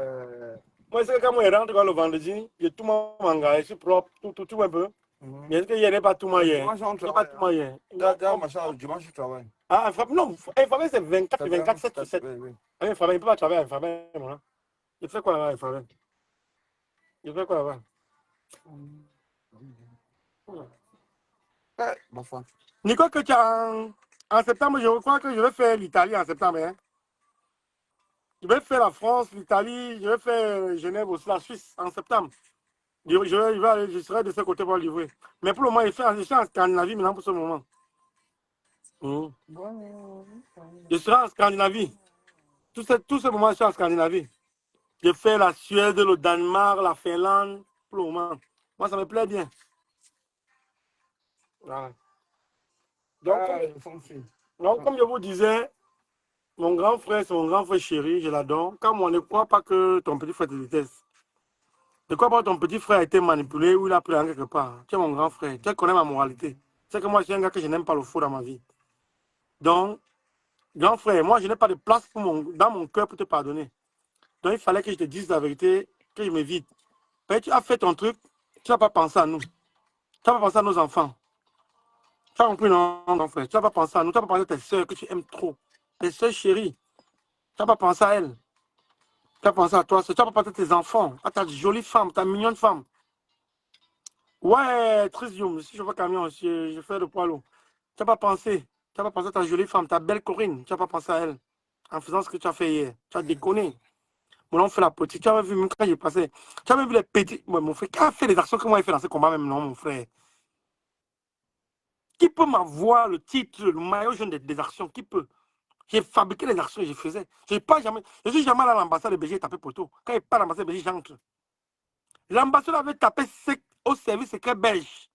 Moi, c'est que quand moi, je rentre le vendredi, j'ai tout mon manga, je suis propre, tout un peu. Mais est-ce qu'il n'y a pas tout moyen? Dimanche, on Il n'y a pas travaille. tout moyen. Dans machin, dimanche, je travaille. Ah, non, Infraben, c'est 24, 24, 7 sur 7. Oui. Ah, Infraben, il ne peut pas travailler à Infraben, moi. Il fait quoi là-bas, Infraben? Il fait quoi là-bas? Ma foi. Nico, que tu as en septembre, je crois que je vais faire l'Italie en septembre. Hein? Je vais faire la France, l'Italie, je vais faire Genève aussi, la Suisse en septembre. Je serai de ce côté pour livrer. Mais pour le moment, je suis en Scandinavie maintenant pour ce moment. Je serai en Scandinavie. Tout ce moment, je suis en Scandinavie. Je fais la Suède, le Danemark, la Finlande, pour le moment. Moi, ça me plaît bien. Voilà. Donc, comme je vous disais, mon grand frère, c'est mon grand frère chéri, je l'adore. Quand on ne croit pas que ton petit frère te déteste, ne crois pas que ton petit frère a été manipulé ou il a pris en quelque part. Tu es mon grand frère, tu connais ma moralité. C'est que moi, je suis un gars que je n'aime pas le faux dans ma vie. Donc, grand frère, moi, je n'ai pas de place dans mon cœur pour te pardonner. Donc, il fallait que je te dise la vérité, que je m'évite. Tu as fait ton truc, tu n'as pas pensé à nous. Tu n'as pas pensé à nos enfants. Tu as compris, non, grand frère? Tu n'as pas pensé à nous. Tu n'as pas pensé à tes soeurs que tu aimes trop. Tes soeurs chéries. Tu n'as pas pensé à elles. Tu as pensé à toi. Tu n'as pas pensé à tes enfants, à ta jolie femme, ta mignonne femme. Ouais, Trisium, si je vois camion, je fais le poids lourd. Tu n'as pas pensé. Tu n'as pas pensé à ta jolie femme, ta belle Corinne. Tu n'as pas pensé à elle. En faisant ce que tu as fait hier. Tu as déconné. Mon on fait la politique. Tu as vu, même quand j'ai passé. Tu as même vu les petits. Ouais, mon frère, qui a fait les actions que moi j'ai fait dans ce combat, même non, mon frère. Qui peut m'avoir le titre, le maillot jaune des actions? Qui peut? J'ai fabriqué les actions, je faisais. Je suis jamais allé à l'ambassade de Belgique taper poteau. Quand il part à l'ambassade de Belgique, j'entre. L'ambassade avait tapé sec au service secret belge.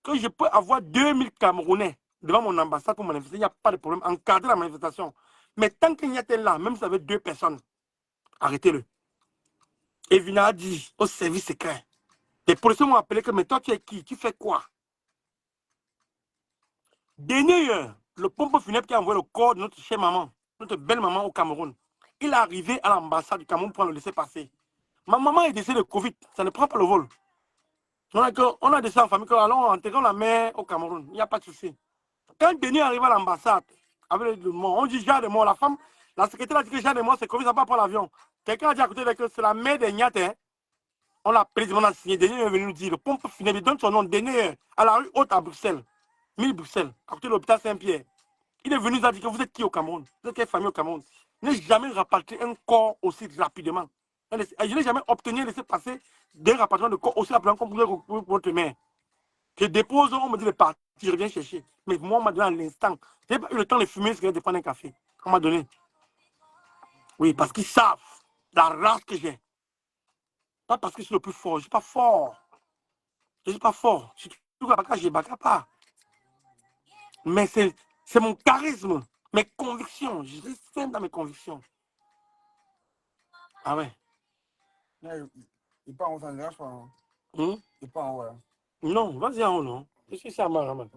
Que je peux avoir 2000 Camerounais devant mon ambassade pour manifester, il n'y a pas de problème. Encadrer la manifestation. Mais tant qu'il y a là, même si ça avait 2 personnes, arrêtez-le. Et Vina a dit au service secret. Les policiers m'ont appelé que, mais toi, tu es qui? Tu fais quoi? Dernier, le pompe funèbre qui a envoyé le corps de notre chère maman, notre belle maman au Cameroun, il est arrivé à l'ambassade du Cameroun pour le laisser passer. Ma maman est décédée de Covid, ça ne prend pas le vol. On a décidé en famille que allons enterrer la mère au Cameroun, il n'y a pas de souci. Quand Denis arrive à l'ambassade, avec le mort, on dit Jean de mort, la femme, la secrétaire a dit que Jean de mort, c'est Covid, ça ne va pas prendre l'avion. Quelqu'un a dit à côté que c'est la mère des Niates. Hein. On l'a pris, on a signé. Denis est venu nous dire, le pompe funèbre, il donne son nom, Denis, à la rue Haute à Bruxelles. 1000 Bruxelles, à côté de l'hôpital Saint-Pierre. Il est venu nous dire que vous êtes qui au Cameroun? Vous êtes quelle famille au Cameroun? Je n'ai jamais rapatrié un corps aussi rapidement. Je n'ai jamais obtenu laisser passer des rapatriements de corps aussi rapidement comme pour votre mère. Je dépose, on me dit de partir, je reviens chercher. Mais moi, on m'a donné à l'instant. Je n'ai pas eu le temps de fumer, de prendre un café. On m'a donné. Oui, parce qu'ils savent la race que j'ai. Pas parce que je suis le plus fort. Je ne suis pas fort. Je ne suis pas fort. Je suis tout à je ne pas. Mais c'est mon charisme, mes convictions. Je reste ferme dans mes convictions. Ah ouais. Il part en haut, ça ne dérange pas. Il part en haut. Non, vas-y en haut, non. Je suis ça, madame.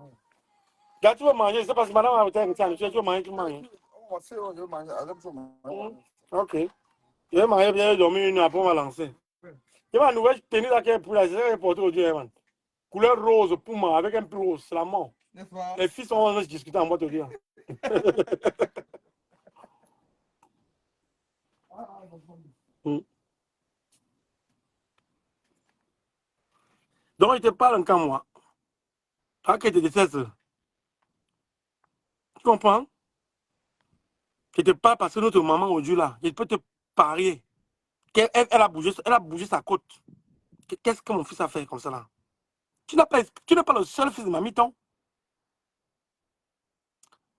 Quand tu veux manger, c'est parce que madame a été invitée. Tu veux manger, tu manges. Je vais manger. Ok. Je vais manger, bien dormir une heure, après on va lancer. Il y a une nouvelle tenue là qui est pour la saison pour aujourd'hui, man. Couleur rose, pouma, avec un peu rose, c'est la mort. N'est-ce pas? Les filles sont en train de discuter en boîte de rire. Mm. Donc, il te parle encore moi. Ah, qu'il te déteste. Tu comprends? Il te parle parce que notre maman aujourd'hui là, il peut te parier qu'elle elle a bougé sa côte. Qu'est-ce que mon fils a fait comme ça là? Tu n'es pas le seul fils de Mamiton.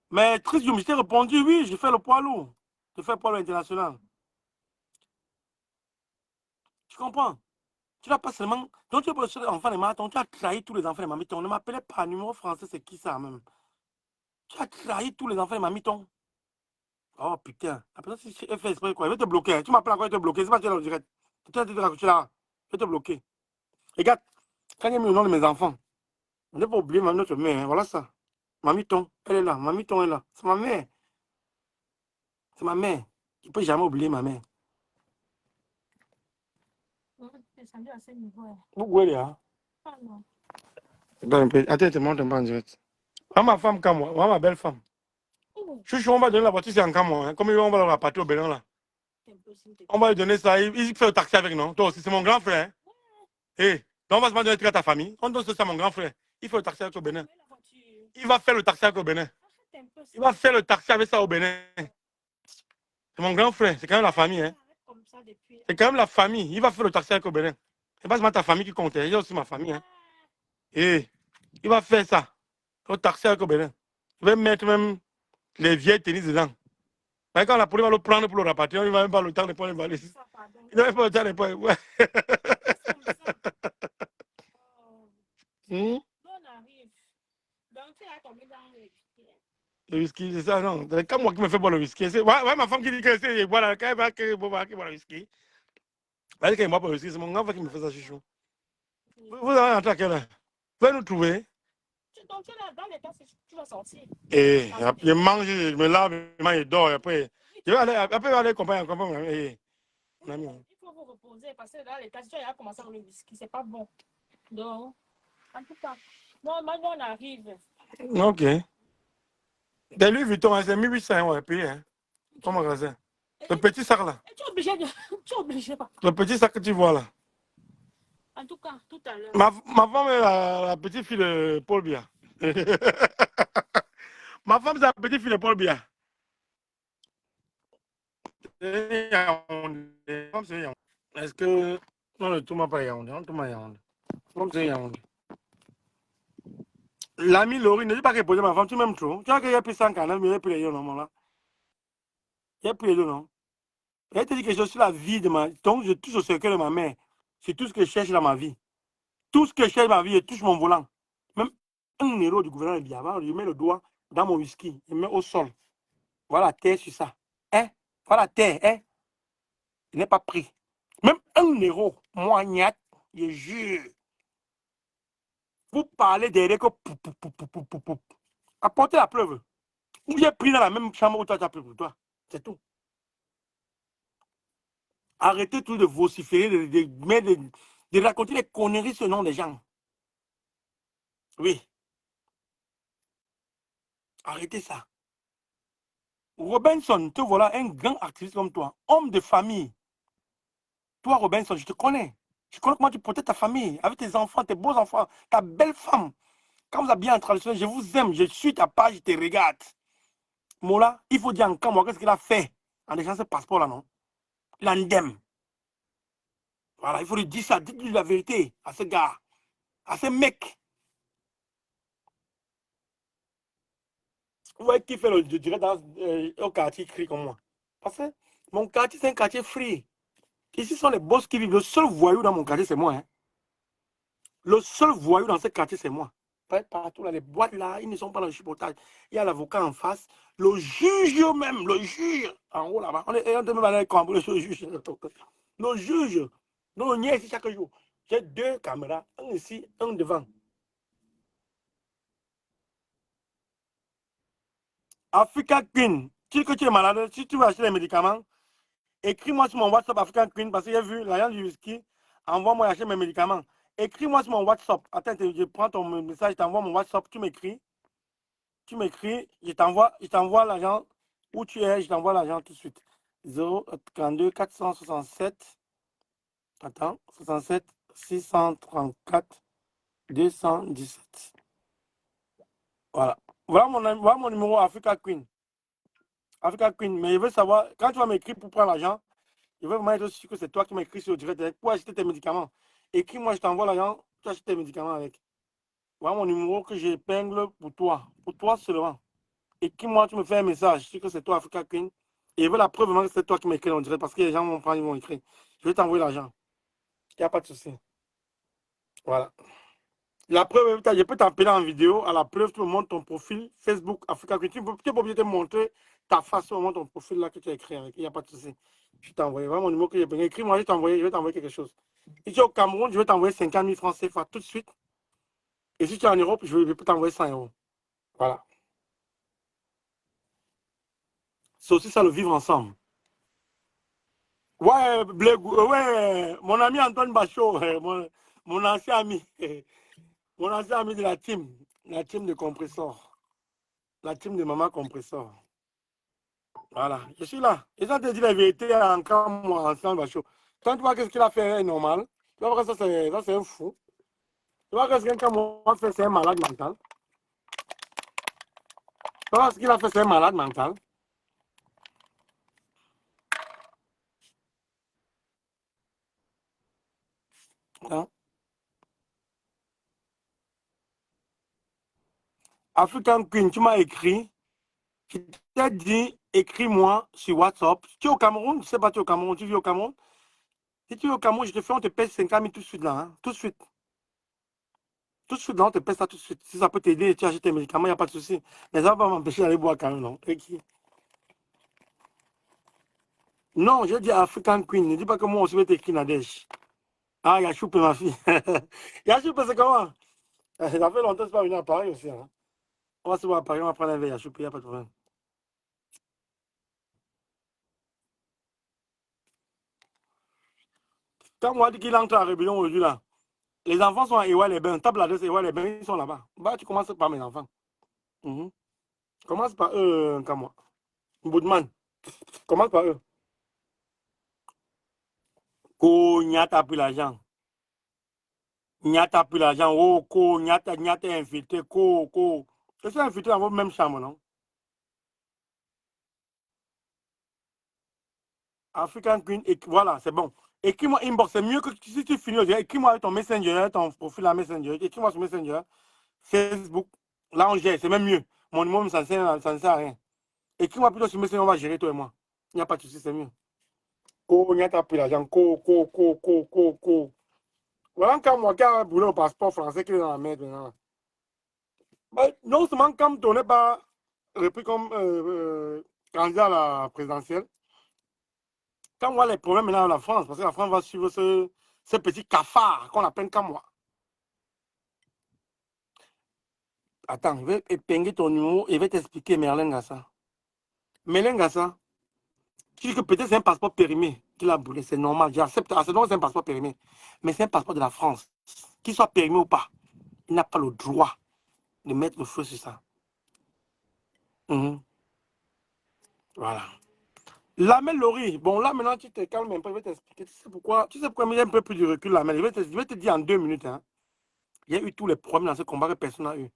Mais Triste, je t'ai répondu, oui, j'ai fait le poids lourd. J'ai fait le poids lourd international. Tu comprends? Tu n'as pas seulement. Donc, tu es pas le seul enfant de Marathon, tu as trahi tous les enfants de Mamiton. Ne m'appelez pas numéro français, c'est qui ça même? Tu as trahi tous les enfants de Mamiton. Oh putain. Après, si elle fait exprès, quoi, elle va te bloquer. Tu m'appelles encore, elle va te bloquer. C'est pas que tu es dans le direct. Tu as dit là. Je vais te bloquer. Regarde, quand il y a mis le nom de mes enfants, on ne peut pas oublier notre mère. Hein. Voilà ça. Mamiton, elle est là. Mamiton est là. C'est ma mère. C'est ma mère. Tu ne peux jamais oublier ma mère. Descendu à ce niveau. Où elle est là? Ah non. Attends, te montre un peu en direct. Ma femme comme moi, ma belle femme. Je suis on va donner la voiture, c'est encore moi. Hein. Comme on va la partir au Bénin là. On va lui donner ça. Il fait le taxi avec nous. Toi aussi, c'est mon grand frère. Hein. Hey, donc on va se donner à ta famille. On donne ça à mon grand frère. Il fait le taxi avec au Bénin. Il va faire le taxi avec au Bénin. Il va faire le taxi avec ça au Bénin. C'est mon grand frère. C'est quand même la famille. Hein. C'est quand même la famille. Il va faire le taxi avec au Bénin. C'est pas seulement ta famille qui compte. Il y a aussi ma famille. Hein. Et il va faire ça. Le taxi avec au Bénin. Il va mettre même les vieilles tennis dedans. Mais quand la police va le prendre pour le rapatrier, il va même pas le temps de prendre les valises. Il n'a même pas le temps de prendre. Ouais. Le whisky, c'est ça, non. C'est comme moi qui me fais boire le whisky. Ouais, ma femme qui dit que c'est voilà, quand elle va boire le whisky. Elle dit qu'elle boit pas le whisky, c'est mon grand frère qui me fait ça, chouchou. Vous allez rentrer à quelle heure? Vous allez nous trouver. Donc, tu es là dans l'état, tu vas sortir. Et je mange, je me lave, je mange, je dors. Après, je vais aller, après, je vais aller accompagner. Il faut vous reposer parce que dans l'état, si tu as commencé avec le whisky, c'est pas bon. Donc, en tout cas, normalement, on arrive. Ok. Des Louis Vuitton, c'est 1800 ouais, payé, hein. Ton magasin. Le petit sac là. Tu es obligé de. Tu es obligé. Le petit sac que tu vois là. En tout cas, tout à l'heure. Ma femme est la petite fille de Paul Biya. Ma femme, c'est la petite fille de Paul Biya. Est-ce que. Non, le tout m'a pas Yaoundé. Non, tout m'a Yaoundé. Non, c'est Yaoundé. L'ami Laurie, ne dis pas qu'elle posait ma femme, tu m'aimes trop. Tu vois qu'il y a plus 149, mais il n'y a plus les yeux, non, là. Il n'y a plus les yeux, non. Elle te dit que je suis la vie de ma. Donc, je touche au cercueil de ma mère. C'est tout ce que je cherche dans ma vie. Tout ce que je cherche dans ma vie, je touche mon volant. Même un héros du gouvernement de Biava, je mets le doigt dans mon whisky, je mets au sol. Voilà la terre sur ça. Hein? Voilà la terre, hein? Je n'ai pas pris. Même un héros, moi, Niat, je jure. Vous parlez derrière que pou. Apportez la preuve. Ou j'ai pris dans la même chambre où toi tu as pris pour toi. C'est tout. Arrêtez tout de vociférer, de raconter des conneries sur le nom des gens. Oui. Arrêtez ça. Robinson, te voilà un grand activiste comme toi, homme de famille. Toi, Robinson, je te connais. Je connais comment tu protèges ta famille, avec tes enfants, tes beaux enfants, ta belle femme. Quand vous habillez en traditionnel, je vous aime, je suis ta page, je te regarde. Mola, il faut dire encore, moi, qu'est-ce qu'il a fait en échange ce passeport-là, non? L'andem. Voilà, il faut lui dire ça, dites-lui la vérité à ce gars, à ce mec. Vous voyez qui fait le direct au quartier cri comme moi. Parce que mon quartier, c'est un quartier free. Ici sont les boss qui vivent. Le seul voyou dans mon quartier, c'est moi. Hein. Le seul voyou dans ce quartier, c'est moi. Partout, là, les boîtes, là, ils ne sont pas dans le chipotage. Il y a l'avocat en face. Le juge même, le juge, en haut là-bas. On est même allé cambrioler ce juge. Le juge. Nous, on y est ici chaque jour. J'ai 2 caméras, un ici, un devant. Africa Queen, si tu es malade, si tu veux acheter les médicaments, écris-moi sur mon WhatsApp African Queen, parce que j'ai vu l'agent du whisky, envoie-moi acheter mes médicaments. Écris-moi sur mon WhatsApp. Attends, je prends ton message, je t'envoie mon WhatsApp, tu m'écris. Tu m'écris, je t'envoie l'argent où tu es, je t'envoie l'argent tout de suite. 032 467, attends, 67 634 217. Voilà. Voilà mon numéro Africa Queen. Africa Queen. Mais je veux savoir, quand tu vas m'écrire pour prendre l'argent, je veux vraiment être sûr que c'est toi qui m'écris sur le direct pour acheter tes médicaments. Écris-moi, je t'envoie l'argent, tu achètes tes médicaments avec. Voilà mon numéro que j'épingle pour toi seulement. Écris-moi, tu me fais un message, je sais que c'est toi Africa Queen. Et je veux la preuve vraiment que c'est toi qui m'écris en direct parce que les gens vont prendre, ils vont écrire. Je vais t'envoyer l'argent. Il n'y a pas de souci. Voilà. La preuve, je peux t'appeler en vidéo. À la preuve, tu me montres ton profil Facebook Africa Queen. Tu peux pas obligé de te montrer ta face, tu me montres ton profil là que tu as écrit avec. Il n'y a pas de souci. Je vais t'envoyer. Voilà mon numéro que j'ai pris. Écris-moi, je vais t'envoyer quelque chose. Si tu es au Cameroun, je vais t'envoyer 50 000 francs CFA tout de suite. Et si tu es en Europe, je peux t'envoyer 100 euros. Voilà. C'est aussi ça le vivre ensemble. Ouais, ouais, mon ami Antoine Bachot, mon ancien ami, mon ancien ami de la team de compresseur, la team de Maman Compresseur. Voilà, je suis là. Et ça te dit la vérité encore moi, Antoine Bachot. Quand tu vois que ce qu'il a fait est normal, tu vois que ça c'est un fou. Tu vois que ce qu'un moi fait, c'est un malade mental. Tu vois ce qu'il a fait, c'est un malade mental. Hein? African Queen, tu m'as écrit. Je t'ai dit, écris-moi sur WhatsApp. Tu es au Cameroun, je ne sais pas, tu es au Cameroun, tu vis au Cameroun. Si tu es au Cameroun, je te fais, on te paye 50 000 tout de suite là. Hein? Tout de suite. Tout de suite là, on te paye ça tout de suite. Si ça peut t'aider, tu achètes tes médicaments, il n'y a pas de souci. Mais ça va pas m'empêcher d'aller boire quand même, non? Non, j'ai dit African Queen. Ne dis pas que moi aussi, je vais t'écrire Nadège. Ah, Yachoupe, ma fille. Yachoupe, c'est comment? Ça fait longtemps que je ne suis pas venu à Paris aussi. Hein? On va se voir à Paris, on va prendre un verre Yachoupe, il n'y a pas de problème. Quand moi, dit qu'il entre à la rébellion aujourd'hui, là, les enfants sont à Ewa-les-Bains. Tape l'adresse Ewa-les-Bains, ils sont là-bas. Bah, tu commences par mes enfants. Commence par eux, comme moi. Boudman, commence par eux. Ko nyata pris l'argent. Nyata pris l'argent. Oh, ko nyata infiltré. Ko. Je suis infiltré dans votre même chambre, non? African Queen, et voilà, c'est bon. Écris-moi inbox, c'est mieux que si tu finis, écris-moi avec ton Messenger, ton profil à Messenger. Écris-moi sur Messenger, Facebook. Là, on gère, c'est même mieux. Mon numéro, ça ne sert à rien. Écris-moi plutôt sur Messenger, on va gérer toi et moi. Il n'y a pas de souci, c'est mieux. Ko nyata pris l'argent. Ko. Voilà quand moi qui a brûlé au passeport français qui est dans la merde maintenant. Non seulement comme tu n'es pas repris comme candidat à la présidentielle, quand on voit les problèmes maintenant dans la France, parce que la France va suivre ce petit cafard qu'on appelle comme moi. Attends, je vais épingler ton numéro et je vais t'expliquer Merlin Gassa. Merlin Gassa, tu dis que peut-être c'est un passeport périmé qu'il a brûlé, c'est normal, j'accepte, c'est un passeport périmé, mais c'est un passeport de la France. Qu'il soit périmé ou pas, il n'a pas le droit de mettre le feu sur ça. Voilà. Lamel Lori, bon là maintenant tu te calmes un peu, je vais t'expliquer. Tu sais pourquoi il y a un peu plus de recul Lamel. Je vais te dire en 2 minutes. Hein. Il y a eu tous les problèmes dans ce combat que personne n'a eu.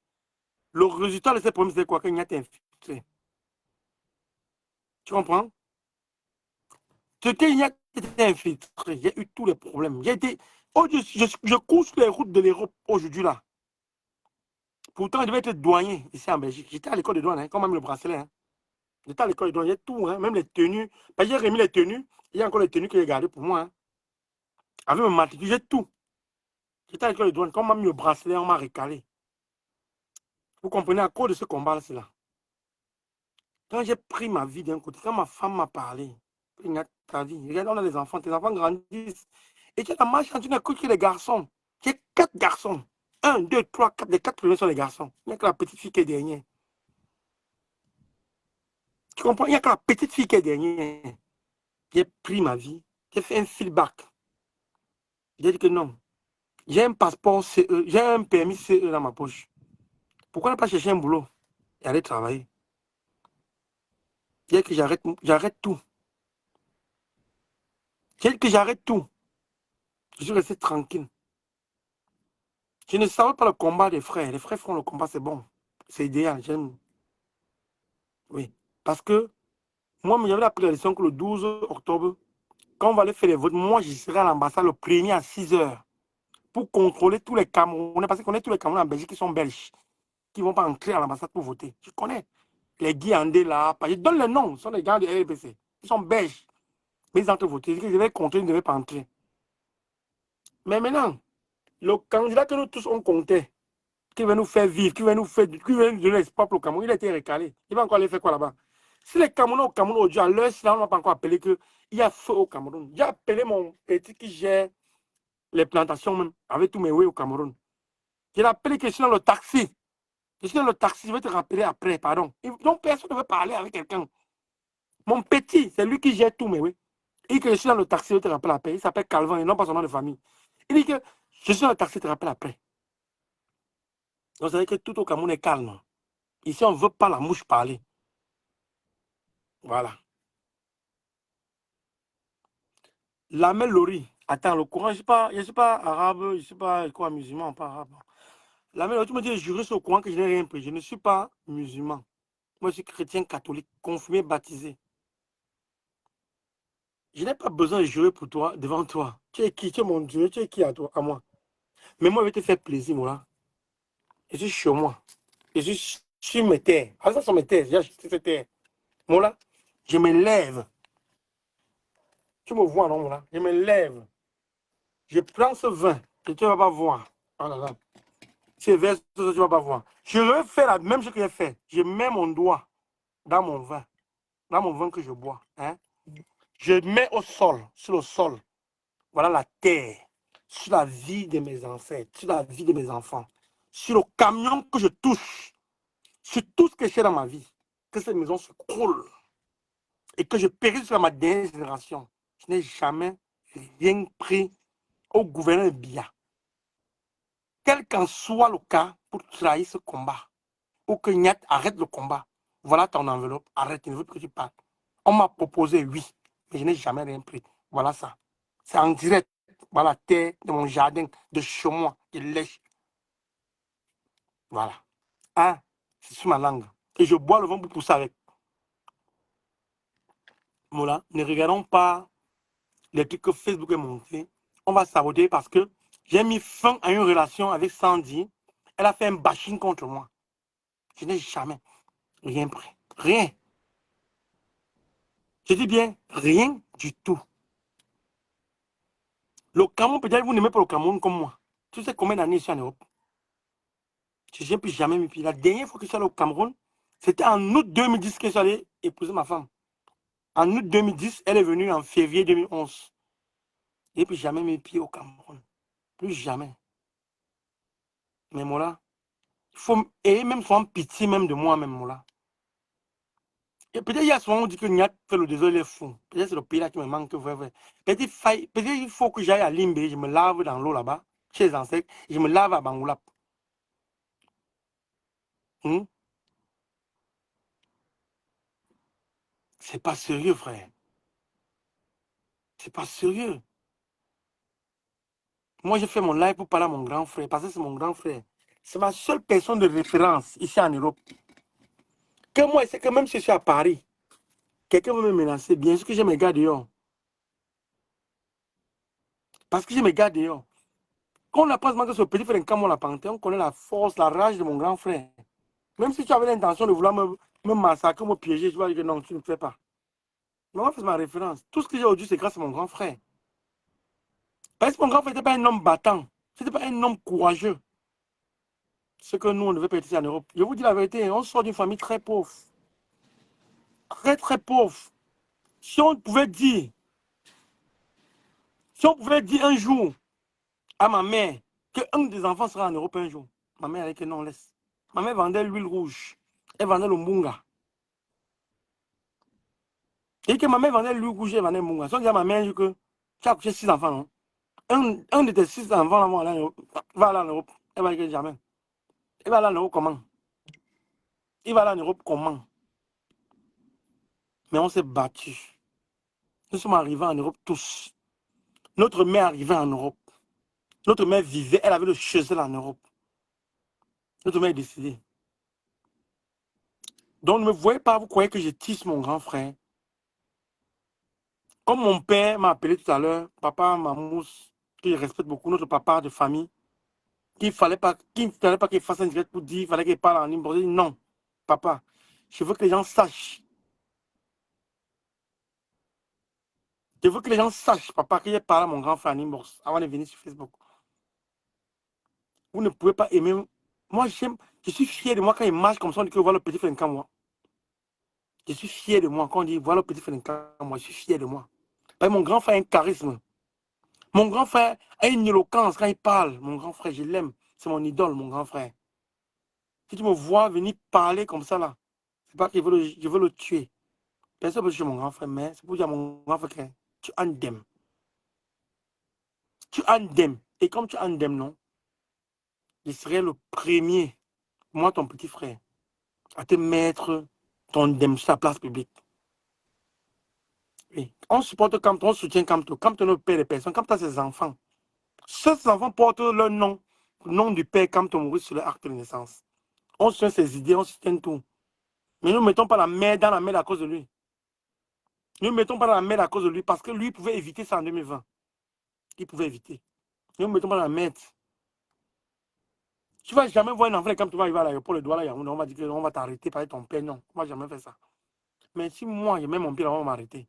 Le résultat de ces problèmes, c'est quoi? Qu'il y a été infiltré. Tu comprends? Ce qu'il y a été infiltré, il y a eu tous les problèmes. Je cours sur les routes de l'Europe aujourd'hui là. Pourtant, je devais être douanier ici en Belgique. J'étais à l'école de douane, hein, quand même le bracelet. Hein. J'étais à l'école de douane, il y a tout, hein, même les tenues. J'ai remis les tenues, il y a encore les tenues que j'ai gardées pour moi. Hein. Avec mon matricule, j'ai tout. J'étais à l'école de douane, quand on m'a mis le bracelet, on m'a recalé. Vous comprenez, à cause de ce combat-là, c'est là. Quand j'ai pris ma vie d'un côté, quand ma femme m'a parlé, ta vie, regarde, on a des enfants, tes enfants grandissent. Et tu as la malchance, tu n'as que les garçons. J'ai 4 garçons. 1, 2, 3, 4. Les 4 premiers sont les garçons. Il n'y a que la petite fille qui est dernière. Tu comprends? Il n'y a que la petite fille qui est dernière. J'ai pris ma vie. J'ai fait un feedback. J'ai dit que non. J'ai un passeport CE, j'ai un permis CE dans ma poche. Pourquoi ne pas chercher un boulot? et aller travailler. Dès que j'arrête tout. Dès que j'arrête tout, je suis resté tranquille. Je ne savais pas le combat des frères. Les frères font le combat, c'est bon. C'est idéal, j'aime. Oui. Parce que moi, j'avais appris la leçon que le 12 octobre, quand on va aller faire les votes, moi, je serai à l'ambassade le premier à 6 heures pour contrôler tous les Camerounais. Parce qu'on connaît tous les Camerounais en Belgique qui sont belges, qui ne vont pas entrer à l'ambassade pour voter. Je connais. Les Guyanais là, je donne les noms, ce sont les gars du LBC. Ils sont belges. Mais ils entrent voter. Ils devaient contrôler, ils ne devaient pas entrer. Mais maintenant, le candidat que nous tous on comptait, qui va nous faire vivre, qui va nous donner l'espoir pour le Cameroun, il a été recalé. Il va encore aller faire quoi là-bas? Si les Camerounais au Cameroun aujourd'hui, à l'heure, on ne va pas encore appeler qu'il y a feu au Cameroun. J'ai appelé mon petit qui gère les plantations même, avec tous mes oui au Cameroun. Je l'ai appelé que je suis dans le taxi. Je suis dans le taxi, je vais te rappeler après, pardon. Donc personne ne veut parler avec quelqu'un. Mon petit, c'est lui qui gère tout mes oui. Il dit que je suis dans le taxi, je te rappelle après. Il s'appelle Calvin, et non pas son nom de famille. Il dit que je suis dans le taxi, je te rappelle après. Donc, ça veut dire que tout au Cameroun est calme. Ici, on ne veut pas la mouche parler. Voilà. Lamel Lori. Attends, le courant, je ne suis pas arabe, je ne suis pas quoi, musulman, pas arabe. Lamel Lori, tu me dis, juré sur le courant que je n'ai rien pris. Je ne suis pas musulman. Moi, je suis chrétien catholique, confirmé, baptisé. Je n'ai pas besoin de jurer pour toi, devant toi. Tu es qui? Tu es mon Dieu, tu es qui à toi, à moi? Mais moi, je vais te faire plaisir, moi. Je suis chez moi. Je suis sur mes terres. Ah, ça sont mes terres. J'ai acheté ces terres. Moi, là, je me lève. Tu me vois, non, là? Je me lève. Je prends ce vin et tu ne vas pas voir. Oh là là. Ce verre, tu ne vas pas voir. Je vais faire la même chose que j'ai fait. Je mets mon doigt dans mon vin que je bois. Hein? Je mets au sol, sur le sol. Voilà la terre, sur la vie de mes ancêtres, sur la vie de mes enfants, sur le camion que je touche, sur tout ce que j'ai dans ma vie. Que cette maison se croule et que je périsse sur ma dernière génération. Je n'ai jamais rien pris au gouverneur Biya. Quel qu'en soit le cas, pour trahir ce combat, ou que Niat arrête le combat, voilà ton enveloppe, arrête, il ne veut plus que tu parles. On m'a proposé oui, mais je n'ai jamais rien pris. Voilà ça. C'est en direct. Voilà la terre de mon jardin, de chez moi, je lèche. Voilà. Hein? C'est sur ma langue. Et je bois le vent pour pousser avec. Voilà. Ne regardons pas les trucs que Facebook est monté. On va saboter parce que j'ai mis fin à une relation avec Sandy. Elle a fait un bashing contre moi. Je n'ai jamais rien pris. Rien. Je dis bien rien du tout. Le Cameroun, peut-être vous n'aimez pas le Cameroun comme moi. Tu sais combien d'années je suis en Europe? Je n'ai plus jamais mis pied. La dernière fois que je suis allé au Cameroun, c'était en août 2010 que je suis allé épouser ma femme. En août 2010, elle est venue en février 2011. Je n'ai plus jamais mis pied au Cameroun. Plus jamais. Mais moi il faut et même prendre pitié même de moi-même, moi. Et peut-être il y a souvent on dit que Niat fait le désolé, il est fou. Peut-être c'est le pays là qui me manque, vrai. Peut-être il faut que j'aille à Limbe, je me lave dans l'eau là-bas, chez les ancêtres, je me lave à Bangoulap. C'est pas sérieux, frère. C'est pas sérieux. Moi, j'ai fait mon live pour parler à mon grand frère, parce que c'est mon grand frère. C'est ma seule personne de référence ici en Europe. Que moi, c'est que même si je suis à Paris, quelqu'un veut me menacer, bien sûr que j'ai mes gars dehors. Parce que j'ai mes gars dehors. Quand on apprend que ce petit frère Nkamo l'a panté, on connaît la force, la rage de mon grand frère. Même si tu avais l'intention de vouloir me massacrer, me piéger, je vais dire que non, tu ne fais pas. Mais moi, c'est ma référence. Tout ce que j'ai aujourd'hui, c'est grâce à mon grand frère. Parce que mon grand frère n'était pas un homme battant. Ce n'était pas un homme courageux. Ce que nous, on devait pas être ici en Europe. Je vous dis la vérité, on sort d'une famille très pauvre. Très, très pauvre. Si on pouvait dire un jour à ma mère qu'un des enfants sera en Europe un jour, ma mère allait que non, laisse. Ma mère vendait l'huile rouge. Elle vendait le munga. Et que ma mère vendait l'huile rouge, elle vendait le munga. Si on dit à ma mère que tu as accouché 6 enfants, non? Un de tes 6 enfants va aller en Europe. Elle va dire que jamais. Elle va aller en Europe comment? Il va aller en Europe comment? Mais on s'est battu. Nous sommes arrivés en Europe tous. Notre mère arrivait en Europe. Notre mère vivait, elle avait le chez elle en Europe. Notre mère est décédée. Donc ne me voyez pas, vous croyez que je tisse mon grand frère. Comme mon père m'a appelé tout à l'heure, papa Mamousse, que je respecte beaucoup, notre papa de famille, qu'il ne fallait pas qu'il fasse un direct pour dire, il fallait qu'il parle en ligne. Non, papa, je veux que les gens sachent. Je veux que les gens sachent, papa, que j'ai parlé à mon grand frère en inbox avant de venir sur Facebook. Vous ne pouvez pas aimer. Moi, je suis fier de moi quand il marche comme ça, on dit que voilà le petit frère en moi. Je suis fier de moi quand on dit voilà le petit frère en moi. Je suis fier de moi. Parce que mon grand frère a un charisme. Mon grand frère a une éloquence quand il parle. Mon grand frère, je l'aime. C'est mon idole, mon grand frère. Si tu me vois venir parler comme ça, là, c'est pas que je veux le tuer. Personne ne peut tuer mon grand frère, mais c'est pour dire à mon grand frère que tu endem. Tu endem. Et comme tu endem, non, je serai le premier, moi, ton petit frère, à te mettre ton endem sur la place publique. Oui. On supporte Campton, on soutient Campton. Campton ne paie les personnes. Campton a ses enfants. Ces enfants portent leur nom, le nom du père Campton Maurice sur leur acte de naissance. On soutient ses idées, on soutient tout. Mais nous ne mettons pas la main dans la mer à cause de lui. Nous ne mettons pas dans la mer à cause de lui parce que lui pouvait éviter ça en 2020. Il pouvait éviter. Nous ne mettons pas dans la mer. Tu ne vas jamais voir un enfant quand tu vas arriver à l'aéroport, le doigt là, on va dire qu'on va t'arrêter par ton père. Non, moi, je n'ai jamais fait ça. Mais si moi, je mets mon pied là, on va m'arrêter.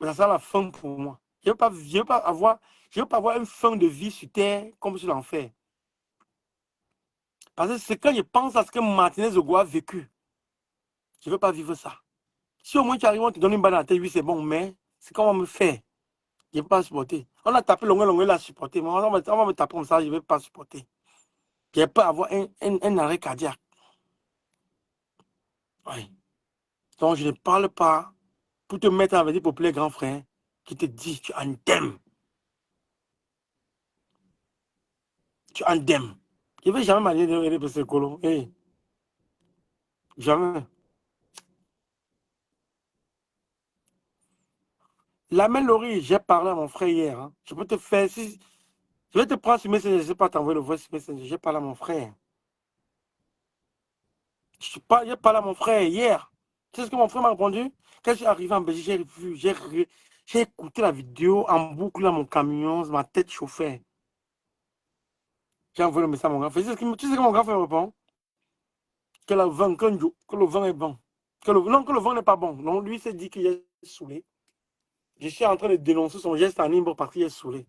Mais ça sera la fin pour moi. Je ne veux pas avoir une fin de vie sur terre comme sur l'enfer. Parce que c'est quand je pense à ce que Martinez Ogo a vécu. Je ne veux pas vivre ça. Si au moins tu arrives, on te donne une balle à la tête, oui, c'est bon, mais c'est comment on me fait. Je ne vais pas supporter. On a tapé longueur, là, supporter. Mais on va me taper comme ça, je ne vais pas supporter. Je ne vais pas avoir un arrêt cardiaque. Oui. Donc, je ne parle pas pour te mettre en vedette populaire, grand frère, qui te dit, tu en t'aimes. Tu en t'aimes. Je ne vais jamais m'allier de ce colo. Hey. Jamais. La Laurie, j'ai parlé à mon frère hier. Hein. Je peux te faire. Je vais te prendre ce message, je ne sais pas t'envoyer le voice message. J'ai parlé à mon frère. J'ai parlé à mon frère hier. Tu sais ce que mon frère m'a répondu? Quand je suis arrivé en Belgique, j'ai écouté la vidéo en boucle dans mon camion, ma tête chauffait. J'ai envoyé le message à mon grand frère. Tu sais ce que mon grand frère répond? Que le vin est bon. Que le vin n'est pas bon. Donc lui s'est dit qu'il est saoulé. Je suis en train de dénoncer son geste en Imbo parce qu'il est saoulé.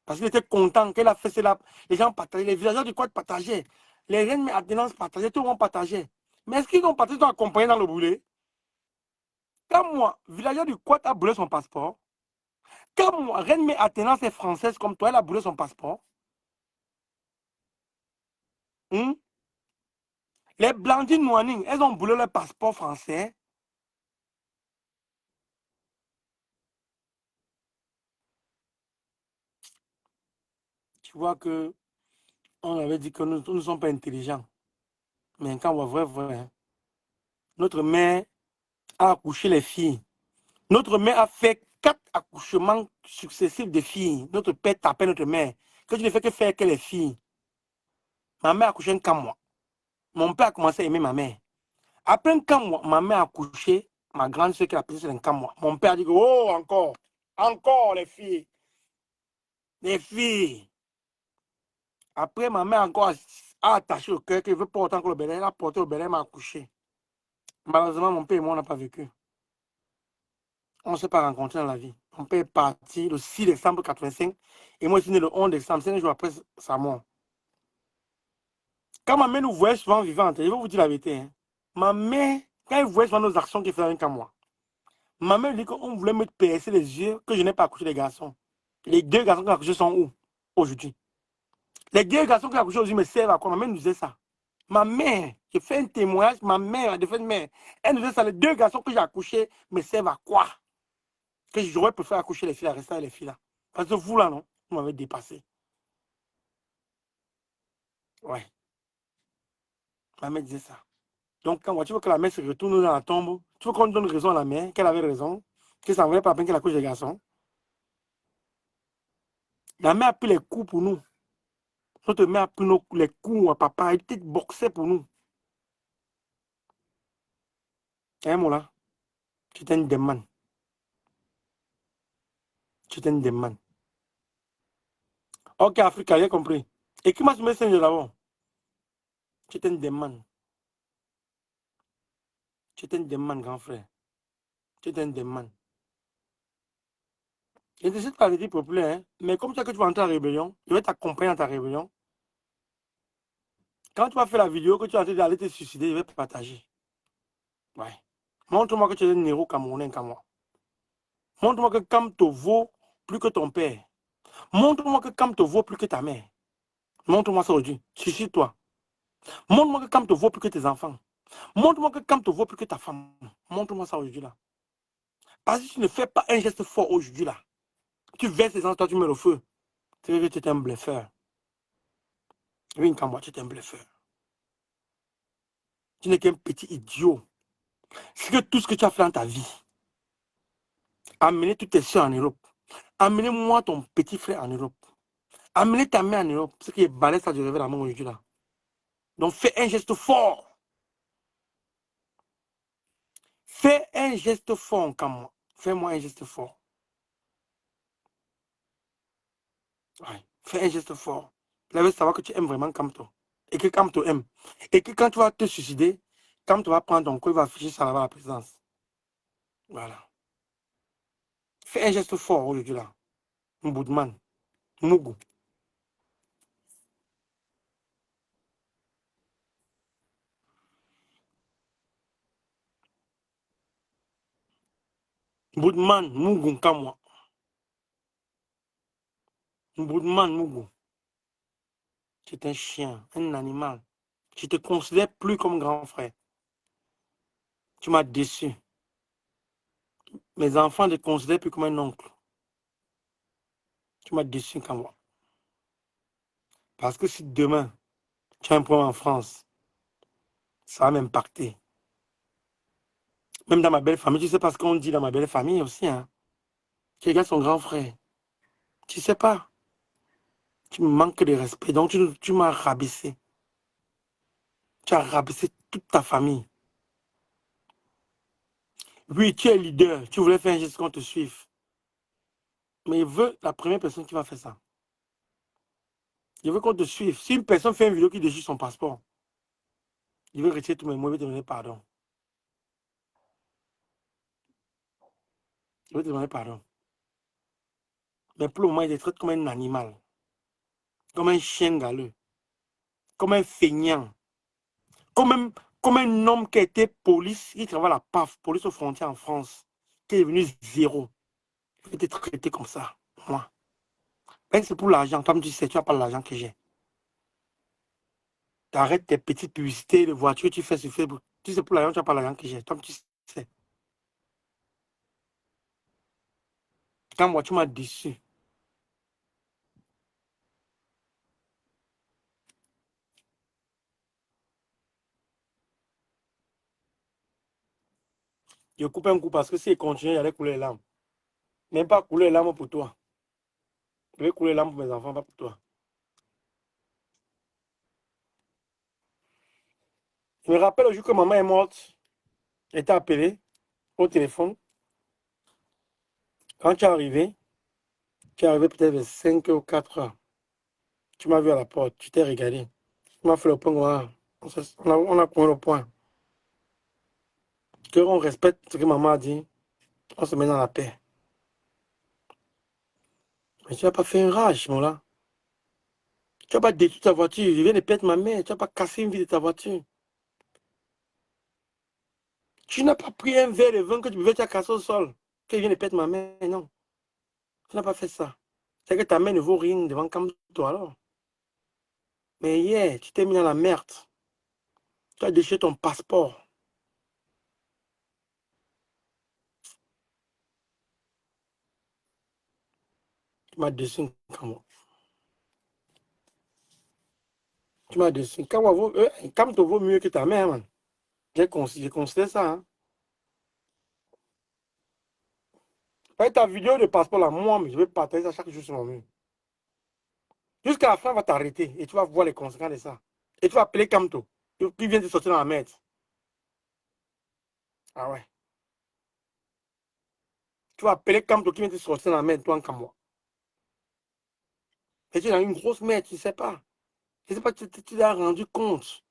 Parce qu'il était content qu'elle a fait cela. Les gens partageaient, les villageois du Quad partageaient. Les reines Athénance partageaient, tout le monde partageait. Mais est-ce qu'ils ont partagé, ils ont accompagné dans le boulet? Quand moi, villageois du Quad a boulé son passeport, quand moi, reine Athénance est française comme toi, elle a boulé son passeport. Les Blandines Noaning, elles ont boulé leur passeport français. Tu vois que on avait dit que nous ne sommes pas intelligents. Mais quand on voit vrai, hein, notre mère a accouché les filles. Notre mère a fait 4 accouchements successifs de filles. Notre père tapait notre mère. Que tu ne fais que faire que les filles. Ma mère a accouché un 4 mois. Mon père a commencé à aimer ma mère. Après un 4 mois, ma mère a accouché ma grande soeur qui a pris un 4 mois. Mon père a dit, oh, encore les filles. Les filles. Après, ma mère encore a attaché au cœur qu'elle veut pas autant que le bébé. Elle a porté le bébé, elle m'a accouché. Malheureusement, mon père et moi, on n'a pas vécu. On ne s'est pas rencontrés dans la vie. Mon père est parti le 6 décembre 1985 et moi, je suis né le 11 décembre, 5 jours après sa mort. Quand ma mère nous voyait souvent vivantes, je vais vous dire la vérité. Hein, ma mère, quand elle voyait souvent nos actions qu'elle faisait avec moi, ma mère dit qu'on voulait me percer les yeux que je n'ai pas accouché les garçons. Les 2 garçons qui ont accouché sont où aujourd'hui? Les 2 garçons qui ont accouché aujourd'hui me servent à quoi? Ma mère nous disait ça. Ma mère, j'ai fait un témoignage, ma mère, de fait mère, elle nous disait ça, les 2 garçons que j'ai accouchés me servent à quoi? Que j'aurais préféré accoucher les filles, à rester avec les filles là. Parce que vous là, non, vous m'avez dépassé. Ouais. Ma mère disait ça. Donc, quand tu veux que la mère se retourne dans la tombe, tu veux qu'on donne raison à la mère, qu'elle avait raison, que ça ne valait pas la peine qu'elle accouche des garçons. La mère a pris les coups pour nous. Notre mère a pris les coups à papa. Elle était boxée pour nous. Hein, mon là? Tu étais une démon. Tu étais une démon. Ok, Africa, j'ai compris. Et qui m'a soumis ce d'abord? Tu étais une démon. Tu étais une démon, grand frère. Tu étais une démon. Je ne sais pas la vie populaire, hein, mais comme ça que tu vas entrer en rébellion, je vais t'accompagner dans ta rébellion. Quand tu vas faire la vidéo que tu es en train d'aller te suicider, je vais te partager. Ouais. Montre-moi que tu es un héros camerounais comme moi. Montre-moi que Kamto vaut plus que ton père. Montre-moi que Kamto vaut plus que ta mère. Montre-moi ça aujourd'hui. Suicide-toi. Montre-moi que Kamto vaut plus que tes enfants. Montre-moi que Kamto vaut plus que ta femme. Montre-moi ça aujourd'hui là. Parce que si tu ne fais pas un geste fort aujourd'hui là, tu verses les gens, toi tu mets le feu. C'est que tu es un bluffeur. Oui, comme moi, tu es un bluffeur. Tu n'es qu'un petit idiot. C'est que tout ce que tu as fait dans ta vie, amener toutes tes soeurs en Europe, amener moi ton petit frère en Europe, amener ta mère en Europe, ce qui est balèze, ça de rêver la main aujourd'hui là. Donc fais un geste fort. Fais un geste fort comme moi. Fais-moi un geste fort. Ouais. Fais un geste fort. Là, veut savoir que tu aimes vraiment Kamto. Et que Kamto aime. Et que quand tu vas te suicider, Kamto va prendre ton corps, il va afficher ça là-bas à la présidence. Voilà. Fais un geste fort aujourd'hui là. Mboudman. Mougou. Mboudman, Mougou, comme moi. Mboudman, Mougou. C'est un chien, un animal. Je te considère plus comme grand frère. Tu m'as déçu. Mes enfants ne te considèrent plus comme un oncle. Tu m'as déçu comme moi. Parce que si demain, tu as un problème en France, ça va m'impacter. Même dans ma belle famille, tu sais pas ce qu'on dit dans ma belle famille aussi. Hein. Tu regardes son grand frère. Tu sais pas. Tu me manques de respect. Donc tu m'as rabaissé. Tu as rabaissé toute ta famille. Oui, tu es leader. Tu voulais faire un geste qu'on te suive. Mais il veut la première personne qui va faire ça. Il veut qu'on te suive. Si une personne fait une vidéo qui déchire son passeport, il veut retirer tous mes mots, il veut te demander pardon. Il veut te demander pardon. Mais pour le moment, il te traite comme un animal. Comme un chien galeux. Comme un feignant. Comme un homme qui a été police, qui travaille à la PAF, police aux frontières en France, qui est devenu zéro. Il veut te traiter comme ça, moi. Ben, c'est pour l'argent. Toi, tu sais, tu n'as pas l'argent que j'ai. Tu arrêtes tes petites publicités de voitures que tu fais sur Facebook. Tu sais, pour l'argent, tu n'as pas l'argent que j'ai. Toi, tu sais. Quand moi, tu m'as déçu. Je coupe un coup parce que s'il continue, il allait couler les larmes. Même pas couler les larmes pour toi. Je vais couler les larmes pour mes enfants, pas pour toi. Je me rappelle le jour que maman est morte. Elle t'a appelé au téléphone. Quand tu es arrivé peut-être vers 5 ou 4 heures. Tu m'as vu à la porte, tu t'es regardé. Tu m'as fait le point. Voilà. On a couru le point. On respecte ce que maman a dit. On se met dans la paix. Mais tu n'as pas fait un rage, mon là. Tu n'as pas détruit ta voiture. Je viens de perdre ma mère. Tu n'as pas cassé une vie de ta voiture. Tu n'as pas pris un verre de vin que tu buvais, tu as cassé au sol. Que je viens de perdre ma mère. Non. Tu n'as pas fait ça. C'est que ta mère ne vaut rien devant comme toi alors. Mais hier, tu t'es mis dans la merde. Tu as déchiré ton passeport. Tu m'as déçu comme moi. Tu m'as déçu. Kamto vaut mieux que ta mère, man. J'ai considéré ça. Hein. Avec ta vidéo de passeport là, moi, je vais partager ça chaque jour sur mon mur. Jusqu'à la fin, on va t'arrêter et tu vas voir les conséquences de ça. Et tu vas appeler Kamto, qui vient de sortir dans la merde. Ah ouais. Tu vas appeler Kamto qui vient de sortir dans la merde, toi en Cameroun. Et tu es dans une grosse merde, tu ne sais pas. Je ne sais pas, tu t'es rendu compte.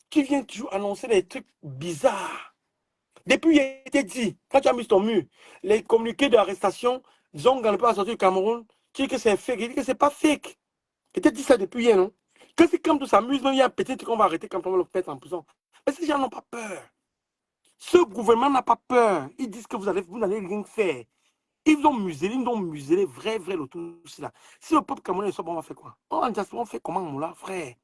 Tu viens toujours annoncer des trucs bizarres. Depuis, il a été dit, quand tu as mis ton mur, les communiqués d'arrestation, disons qu'on ne peut pas sortir du Cameroun, tu dis que c'est fake. Il dit que c'est pas fake. Il t'a dit ça depuis hier, non? Que c'est comme tout s'amuse, il y a peut-être qu'on va arrêter quand on va le mettre en prison. Mais ces gens n'ont pas peur. Ce gouvernement n'a pas peur. Ils disent que vous n'allez rien faire. Ils nous ont muselé, vrai, le tout là. Si le peuple camerounais soit bon, on va faire quoi? On fait comment, Moula, frère?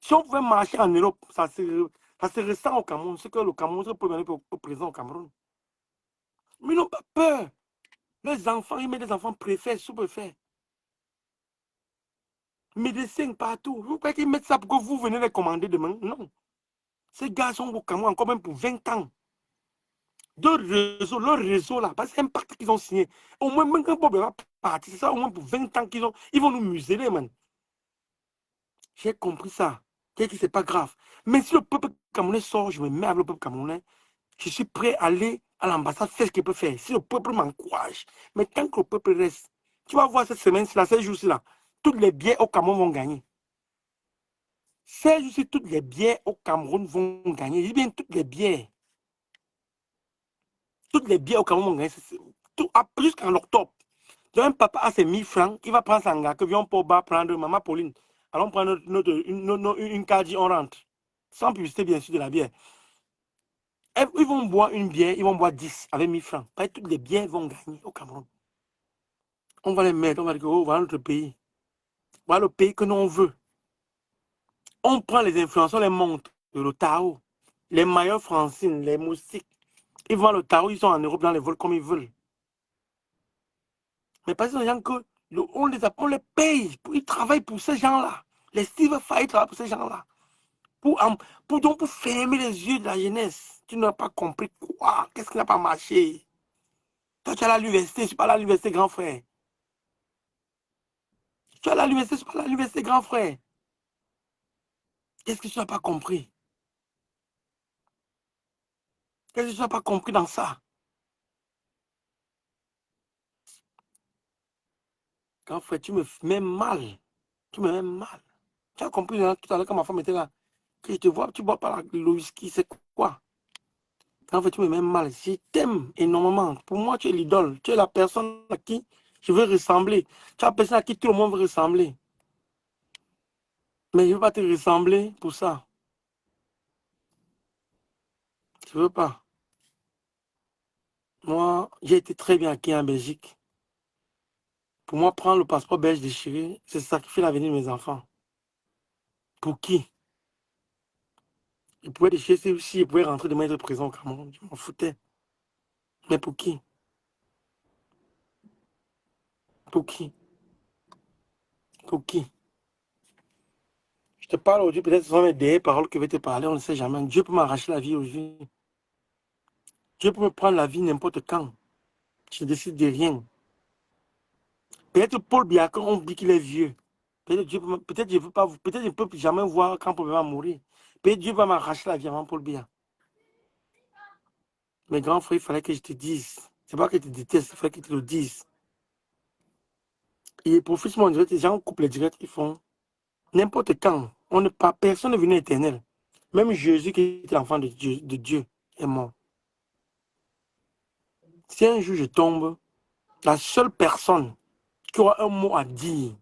Si on pouvait marcher en Europe, ça se ressent au Cameroun. C'est que le Cameroun peut venir au président au Cameroun. Mais ils n'ont pas peur. Les enfants, ils mettent des enfants préfets, sous-préfets. Médecins partout. Vous croyez qu'ils mettent ça pour que vous venez les commander demain? Non. Ces gars sont au Cameroun encore même pour 20 ans. Leur réseau là, parce que c'est un pacte qu'ils ont signé. Au moins, même quand Bob va partir, c'est ça au moins pour 20 ans ils vont nous museler, man. J'ai compris ça. C'est pas grave. Mais si le peuple camerounais sort, je me mets avec le peuple camerounais, je suis prêt à aller à l'ambassade, faire ce qu'il peut faire. Si le peuple m'encourage. Mais tant que le peuple reste, tu vas voir cette semaine-ci, ces jours-ci là, tous les biens au Cameroun vont gagner. Ces jours-ci, tous les biens au Cameroun vont gagner. Je dis bien toutes les biens. Toutes les biens au Cameroun vont gagner. Jusqu'en octobre. Donc, un papa a ses 1000 francs, il va prendre son gars, que viens pour bas prendre maman Pauline. Allons prendre une carte, on rentre. Sans publicité, bien sûr, de la bière. Ils vont boire une bière, ils vont boire 10 avec 1000 francs. Parce que tous les biens vont gagner au Cameroun. On va les mettre, on va dire, oh, voilà notre pays. Voilà le pays que nous on veut. On prend les influences, on les monte, le tarot, les maillots francines, les moustiques. Ils vont le tarot, ils sont en Europe dans les vols comme ils veulent. Mais parce que les gens que on les paye, ils travaillent pour ces gens-là. Les Steve Fay travaillent pour ces gens-là. Pour fermer les yeux de la jeunesse. Tu n'as pas compris quoi? Qu'est-ce qui n'a pas marché? Toi, tu es à l'université, je ne suis pas à l'université, grand frère. Tu es à l'université, je ne suis pas à l'université, grand frère. Qu'est-ce que tu n'as pas compris? Qu'est-ce que tu n'as pas compris dans ça? Grand frère, tu me mets mal. Tu me mets mal. Tu as compris hein, tout à l'heure quand ma femme était là. Que je te vois, tu bois pas le whisky, c'est quoi? En fait, tu me mets mal. Je t'aime énormément. Pour moi, tu es l'idole. Tu es la personne à qui je veux ressembler. Tu es la personne à qui tout le monde veut ressembler. Mais je ne veux pas te ressembler pour ça. Je ne veux pas. Moi, j'ai été très bien accueilli en Belgique. Pour moi, prendre le passeport belge déchiré, c'est sacrifier l'avenir de mes enfants. Pour qui? Ils pouvaient déchirer aussi, ils pouvaient rentrer demain et être présent au Cameroun. Je m'en foutais. Mais pour qui? Pour qui? Pour qui? Je te parle aujourd'hui, peut-être ce sont mes dernières paroles que je vais te parler, on ne sait jamais. Dieu peut m'arracher la vie aujourd'hui. Dieu peut me prendre la vie n'importe quand. Je ne décide de rien. Peut-être Paul Biya, on dit qu'il est vieux. Peut-être je ne peux jamais voir quand Paul va mourir. Peut-être Dieu va m'arracher la vie avant Paul Biya. Mes grands frères, il fallait que je te dise. C'est pas que je te déteste, il fallait que je te le dise. Et profite mon direct, les gens coupent les directs, ils font n'importe quand. Personne n'est venu éternel. Même Jésus qui était l'enfant de Dieu est mort. Si un jour je tombe, la seule personne qui aura un mot à dire,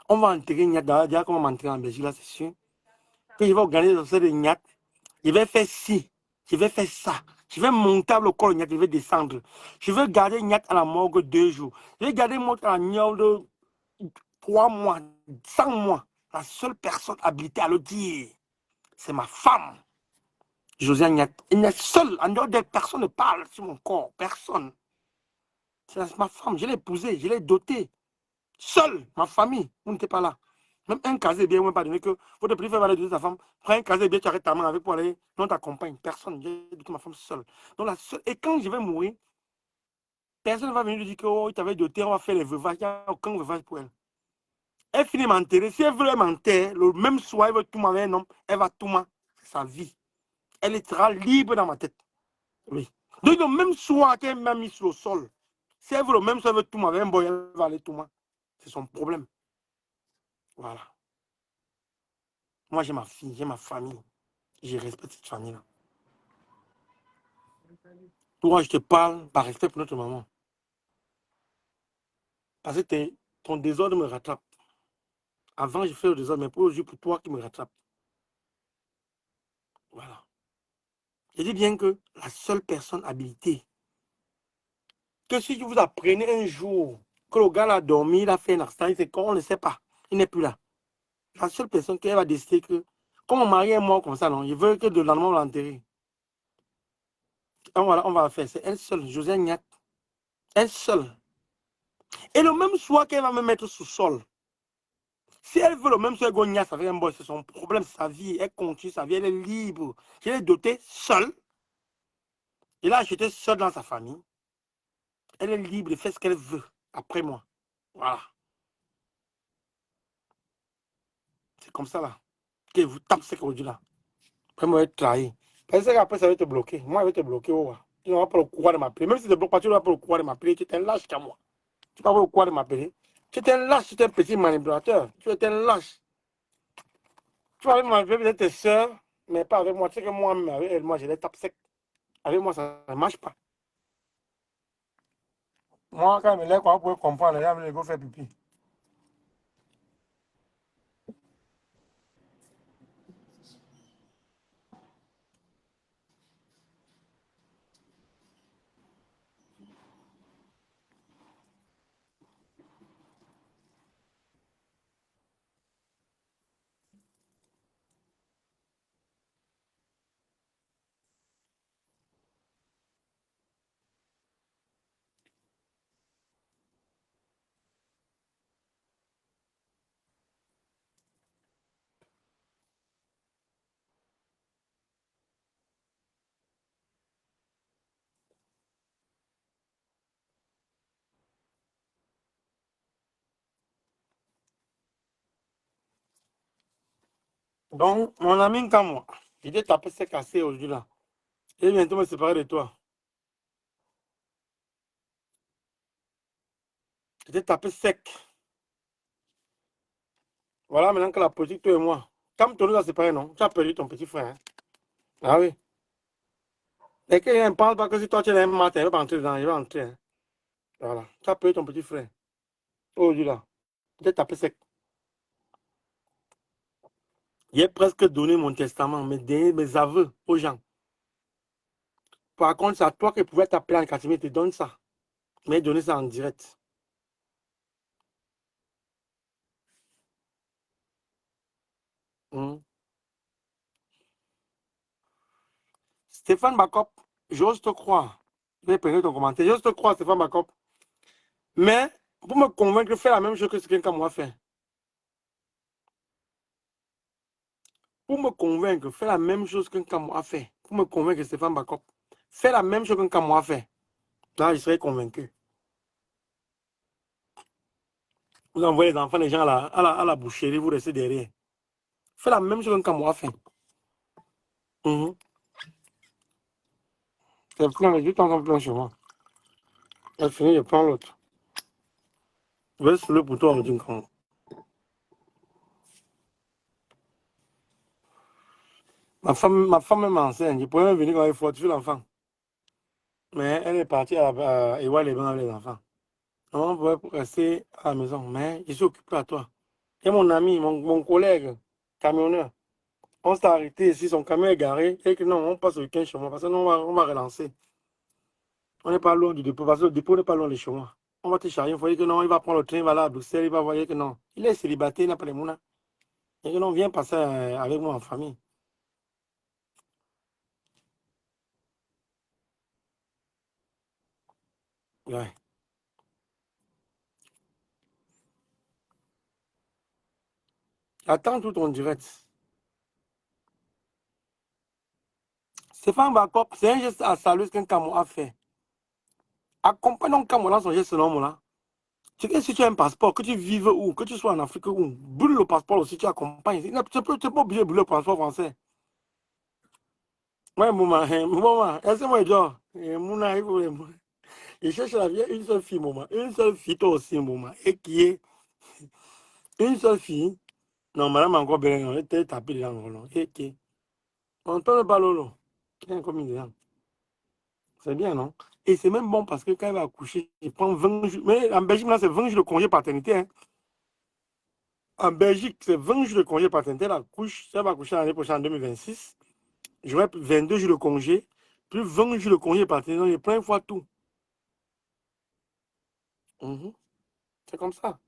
on va enterrer Niat, d'ailleurs comment m'enterrer en Belgique, là c'est sûr. Puis je vais organiser le de Niat, je vais faire ci, je vais faire ça. Je vais monter le corps de Niat, je vais descendre. Je vais garder Niat à la morgue 2 jours. Je vais garder Niat à la morgue 3 mois, 100 mois. La seule personne habilitée à le dire, c'est ma femme. Josiane Niat. Elle est seule, en dehors d'elle, personne ne parle sur mon corps. Personne. C'est ma femme, je l'ai épousée, je l'ai dotée. Seule, ma famille, vous n'étiez pas là. Même un casier bien, on ne pas donner que votre petit frère va aller donner sa femme. Prends un casier bien, tu arrêtes ta main avec pour aller. Non, t'accompagne. Personne. J'ai éduqué ma femme seule. Donc, et quand je vais mourir, personne ne va venir lui dire que oh, il t'avait doté, on va faire les veuvages. Il n'y a aucun veuvage pour elle. Elle finit m'enterrer. Si elle veut m'enterrer, le même soir, elle veut tout avec un homme, elle va tout c'est sa vie. Elle sera libre dans ma tête. Oui. Donc, le même soir qu'elle m'a mis sur le sol, si elle veut le même soir, elle veut tout avec un boy, elle va aller tout c'est son problème. Voilà. Moi, j'ai ma fille, j'ai ma famille. Je respecte cette famille-là. Toi, je te parle par respect pour notre maman. Parce que ton désordre me rattrape. Avant, je fais le désordre, mais pour aujourd'hui, pour toi qui me rattrape. Voilà. Je dis bien que la seule personne habilitée, que si vous apprenez un jour que le gars a dormi, il a fait un accident, c'est qu'on ne sait pas. Il n'est plus là. La seule personne qui va décider que, comme mon mari est mort comme ça, non, il veut que de l'allemand l'enterrer. On va faire. C'est elle seule, José Niat. Elle seule. Et le même soir qu'elle va me mettre sous sol, si elle veut le même soir gognasse avec un boy, c'est son problème, sa vie. Elle continue sa vie, elle est libre. Je l'ai dotée seule. Je l'ai achetée seule dans sa famille. Elle est libre de faire ce qu'elle veut après moi. Voilà. C'est comme ça là. Que vous tapez ce aujourd'hui là. Après moi, être trahi. Parce qu'après, ça va te bloquer. Moi, je vais te bloquer. Oh, tu n'auras pas le courage de m'appeler. Même si tu ne bloques pas, tu n'auras pas le courage de m'appeler. Tu es un lâche qu'à moi. Tu n'as pas le courage de m'appeler. Tu es un lâche, tu es un petit manipulateur. Tu es un lâche. Tu vas m'enlever peut-être tes soeurs, mais pas avec moi. Tu sais que moi, avec elle, moi, je les tape sec. Avec moi, ça ne marche pas. Moi, quand je me lève, on peut comprendre, là, je vais faire pipi. Donc, mon ami, quand moi, il est tapé sec assez aujourd'hui là. Et bientôt me séparer de toi. Il est tapé sec. Voilà maintenant que la politique, toi et moi. Comme tu nous as séparés, non? Tu as perdu ton petit frère. Hein? Ah oui. Et qu'il ne pense pas que si toi tu es un matin, il va pas entrer dedans, il va entrer. Hein? Voilà. Tu as perdu ton petit frère. Aujourd'hui là. Il est tapé sec. J'ai presque donné mon testament, mes aveux aux gens. Par contre, c'est à toi qui pouvais t'appeler en catimé, te donne ça. Mais donner ça en direct. Hmm. Stéphane Bakop, j'ose te croire. Je vais prendre ton commentaire. J'ose te croire, Stéphane Bakop. Mais pour me convaincre, fais la même chose que ce qu'un moi fait. Pour me convaincre, fais la même chose qu'un Cameroun a fait. Pour me convaincre, Stéphane Bakop, fais la même chose qu'un Cameroun a fait. Là, je serai convaincu. Vous envoyez les enfants, les gens à la boucherie, vous restez derrière. Fais la même chose qu'un Cameroun a fait. Mhm. C'est plein, juste en plein chez moi. Elle finit, je prends l'autre. Je vais sur le bouton en disant quand. Ma femme même enseigne. Je pourrais même venir quand il faut tuer l'enfant. Mais elle est partie à Ewa les bains avec les enfants. On pouvait rester à la maison. Mais je suis occupé à toi. Et mon ami, mon collègue, camionneur, on s'est arrêté ici, son camion est garé. Et que non, on passe le week-end chez moi. Parce que non, on va relancer. On n'est pas loin du dépôt. Parce que le dépôt n'est pas loin de chez moi. On va te charger. Il faut dire que non, il va prendre le train, il va là à Bruxelles. Il va voir que non. Il est célibataire, il n'a pas les mounas. Et que non, viens passer avec moi en famille. Ouais. Attends tout en direct. Stéphane Bakop, c'est un geste à saluer qu'un Cameroun a fait. Accompagne un Cameroun dans son geste normal là. C'est que si tu as un passeport, que tu vives où, que tu sois en Afrique où, brûle le passeport aussi, tu accompagnes. Tu peux pas oublier de brûler le passeport français. Ouais, Mouma, Mouma, laissez-moi dire. Mouna, il cherche la vie, une seule fille, Mouma. Une seule fille, toi aussi, Mouma. Et qui est une seule fille. Non, madame, encore belle, elle était tapée dedans. Et qui est. On ne pas Lolo. Qui est comme dedans. C'est bien, non? Et c'est même bon parce que quand elle va accoucher, il prend 20 jours. Mais en Belgique, là, c'est 20 jours de congé paternité. Hein. En Belgique, c'est 20 jours de congé paternité. Elle accouche, elle va accoucher l'année prochaine en 2026. J'aurai 22 jours de congé, plus 20 jours de congé paternité. Donc, il prend une fois tout. Mhm. C'est comme ça.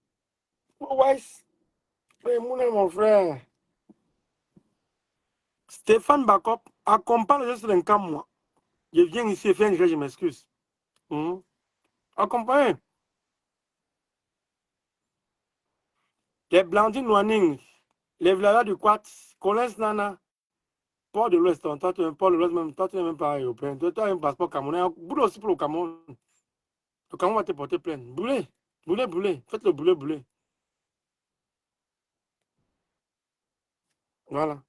Oh, ouais. Mon frère. Stéphane Bakop, accompagne le geste d'un cas, moi. Je viens ici et fais un geste, je m'excuse. Mhm. Accompagne. Les Blandines Noaning, les Vlada du Quat, Collins Nana, Port de l'Ouest, toi, tu es un port de l'Ouest, même, toi, tu n'es même pas européen. Toi, tu as un passeport camerounais. Boulez aussi pour le Cameroun. Le Cameroun va te porter plainte. Boulez, boulez, boulez. Faites le boulez, boulez. Voilà.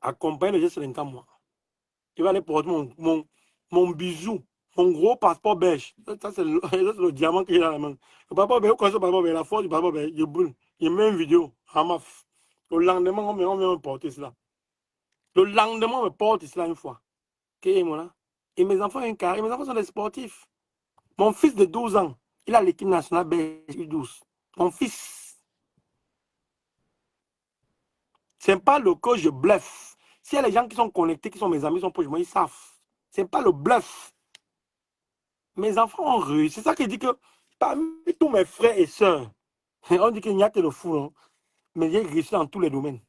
Accompagne le geste d'un cas, moi. Il va aller porter mon bijou, mon gros passeport belge. Ça, c'est le diamant qu'il a dans la main. Le passeport belge, vous connaissez le passeport belge, la force du passeport belge, il brûle. Il met une vidéo à ma. Le lendemain, on vient me porter cela. Le lendemain, on me porte cela une fois. Et mes enfants ont un carré. Mes enfants sont des sportifs. Mon fils de 12 ans, il a l'équipe nationale belge U12. Mon fils. C'est pas le que je bluffe. S'il y a les gens qui sont connectés, qui sont mes amis, sont proches de moi, ils savent. C'est pas le bluff. Mes enfants ont réussi. C'est ça qui dit que parmi tous mes frères et sœurs, on dit qu'il n'y a que le fou, hein, mais j'ai réussi dans tous les domaines.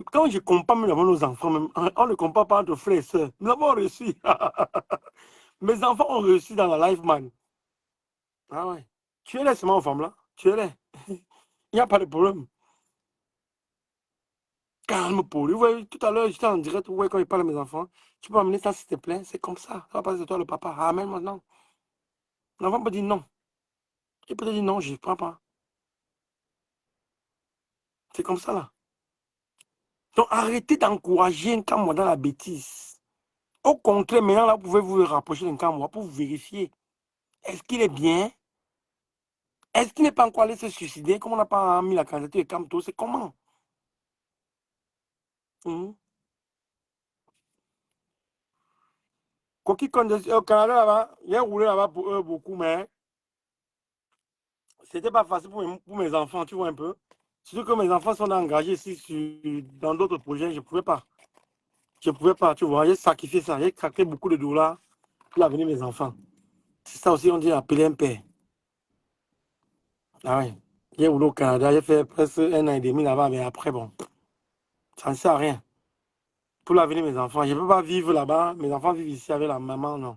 Quand je compare même avec nos enfants, même, on ne compare pas entre frères et sœurs. Nous avons réussi. Mes enfants ont réussi dans la life, man. Ah ouais. Tu es là, c'est ma femme là. Tu es là. Il n'y a pas de problème. Calme pour lui. Ouais, tout à l'heure, j'étais en direct. Ouais, quand il parle à mes enfants, tu peux amener ça s'il te plaît. C'est comme ça. Ça va passer de toi le papa. Amen maintenant. L'enfant peut dire non. Il peut dire non, je ne prends pas. C'est comme ça là. Donc arrêtez d'encourager un Cameroun dans la bêtise. Au contraire, maintenant là, vous pouvez vous rapprocher d'un Cameroun pour vous vérifier. Est-ce qu'il est bien? Est-ce qu'il n'est pas encore allé se suicider? Comme on n'a pas mis la candidature de Camto, c'est comment? Coquille au Canada là-bas, j'ai roulé là-bas pour eux beaucoup, mais c'était pas facile pour mes enfants, tu vois un peu. Surtout que mes enfants sont engagés ici dans d'autres projets, je ne pouvais pas. Je ne pouvais pas, tu vois. J'ai sacrifié ça, j'ai craqué beaucoup de dollars pour l'avenir de mes enfants. C'est ça aussi, on dit appeler un père. Ah ouais. J'ai roulé au Canada, j'ai fait presque 1 an et demi là-bas, mais après, bon, ça ne sert à rien. Pour l'avenir de mes enfants, je ne peux pas vivre là-bas, mes enfants vivent ici avec la maman, non.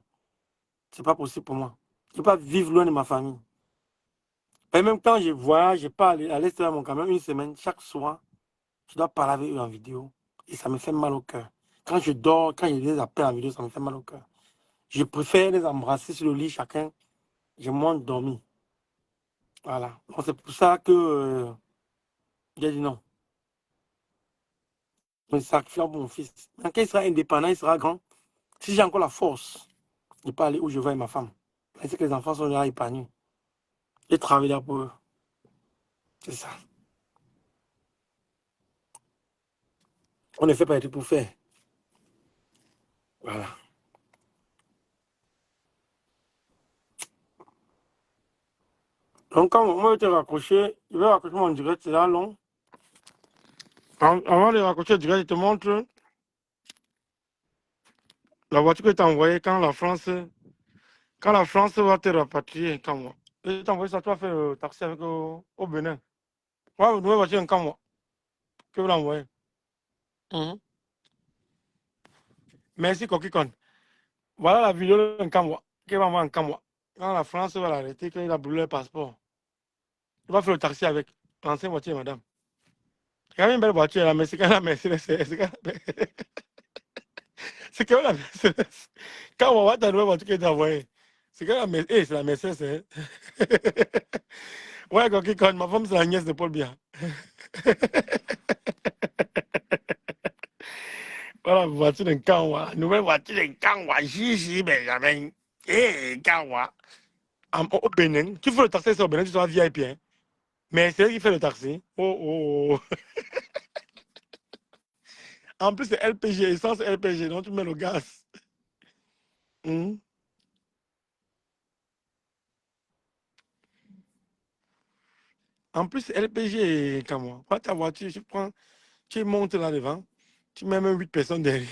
C'est pas possible pour moi. Je ne peux pas vivre loin de ma famille. Et même quand je voyage, je pars à l'extérieur de mon camion une semaine, chaque soir, je dois parler avec eux en vidéo. Et ça me fait mal au cœur. Quand je dors, quand je les appelle en vidéo, ça me fait mal au cœur. Je préfère les embrasser sur le lit, chacun. Je monte dormir. Voilà. Donc c'est pour ça que j'ai dit non. Je me sacrifie pour mon fils. Quand il sera indépendant, il sera grand. Si j'ai encore la force, je peux aller où je veux avec ma femme. C'est que les enfants sont là épanouis. J'ai travaillé pour eux. C'est ça. On ne fait pas des trucs pour faire. Voilà. Donc, quand on va te raccrocher, je vais raccrocher mon direct, c'est là long. Avant de raccrocher le direct, je te montre la voiture que tu as envoyée quand la France va te rapatrier. Quand moi. Et tu as envoyé ça, tu as fait le taxi avec au Bénin. Ouais, une nouvelle voiture en Camwa. Que vous l'envoyez. Merci, Kokikon. Voilà la vidéo en Camwa. Qui va envoyer en Camwa. Quand la France va l'arrêter, qu'il a brûlé le passeport. Il va faire le taxi avec l'ancienne voiture, madame. C'est quand même une belle voiture, là, mais c'est quand même la Mercedes. C'est quand même la Mercedes. Quand on voit ta nouvelle voiture qui est envoyée, c'est quand même la Mercedes. C'est la Mercedes. Hein. Ouais, quand ma femme, c'est la nièce de Paul Biya. Voilà, voiture d'un Kanwa. Nouvelle voiture d'un Kanwa. Chichi, Benjamin. Eh, Kanwa. Au Bénin, tu fais le taxi au Bénin, tu seras VIP. Hein. Mais c'est elle qui fait le taxi. Oh, oh, oh. En plus, c'est LPG, essence LPG, donc tu mets le gaz. Hmm. En plus, LPG, comme moi. Prends ta voiture, tu montes là devant, tu mets même 8 personnes derrière.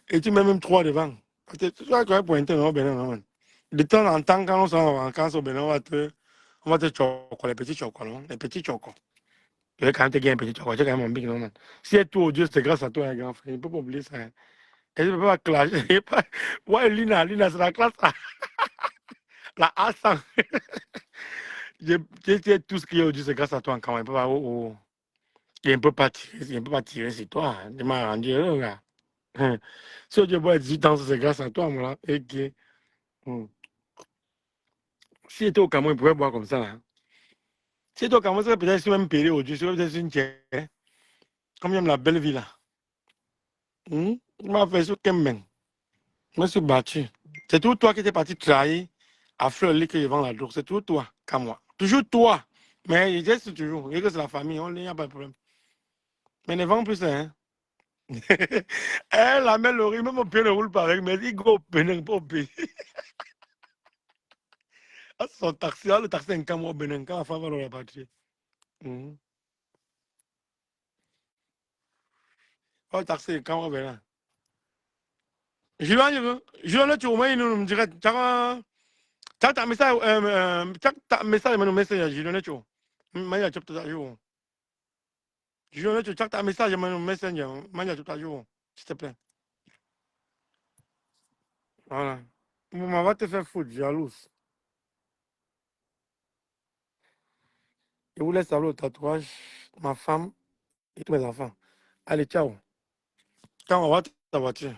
Et tu mets même 3 devant. Tu vas quand même pointer au Bénin. Non? De temps en temps, quand on s'en va en vacances au Bénin, on va te choco, les petits chocos, non? Les petits chocos. Tu vas quand même te gagner un petit choco, tu es quand même un big, non? Si elle tout Dieu, c'est grâce à toi, un grand frère. Il ne peut pas oublier ça. Hein. Elle ne peut pas clasher. Ouais, Lina, c'est la classe A. La A100. J'ai tout ce qu'il y a aujourd'hui, c'est grâce à toi encore. Il ne peut pas tirer sur toi. Hein. Tu m'as rendu heureux, là. Hein. Si Dieu boit 18 ans, c'est grâce à toi, moi, là. Et que, si était au Cameroun, il pouvait boire comme ça, là. Si était au Cameroun, c'est peut-être sur même payé aujourd'hui, c'est peut-être une tienne. Comme même la belle vie, là. Il m'a fait sur Kemben. Je me suis battu. C'est tout toi qui étais parti trahir à Fleur que je vends la drogue. C'est tout toi, comme moi. Toujours toi. Mais je dis toujours. Et que c'est la famille, il n'y a pas de problème. Mais ne vends plus ça, hein. Elle, la mère Laurie, même au pied ne roule pas avec, mais il go au Bénin, pas au pays. Ah, son taxi, le taxi est un camion au Bénin, quand la femme va le rapatrier. Le taxi est un camion au Bénin. Je tu vois, il nous dirait, tu as un message, tu as un message, je l'ai tu vois. Je tu as un je tu as un message, s'il te plaît. Voilà. Maman va te faire foutre, jalouse. Je vous laisse savoir le tatouage, ma femme et tous mes enfants. Allez, ciao. Quand on va ta voiture.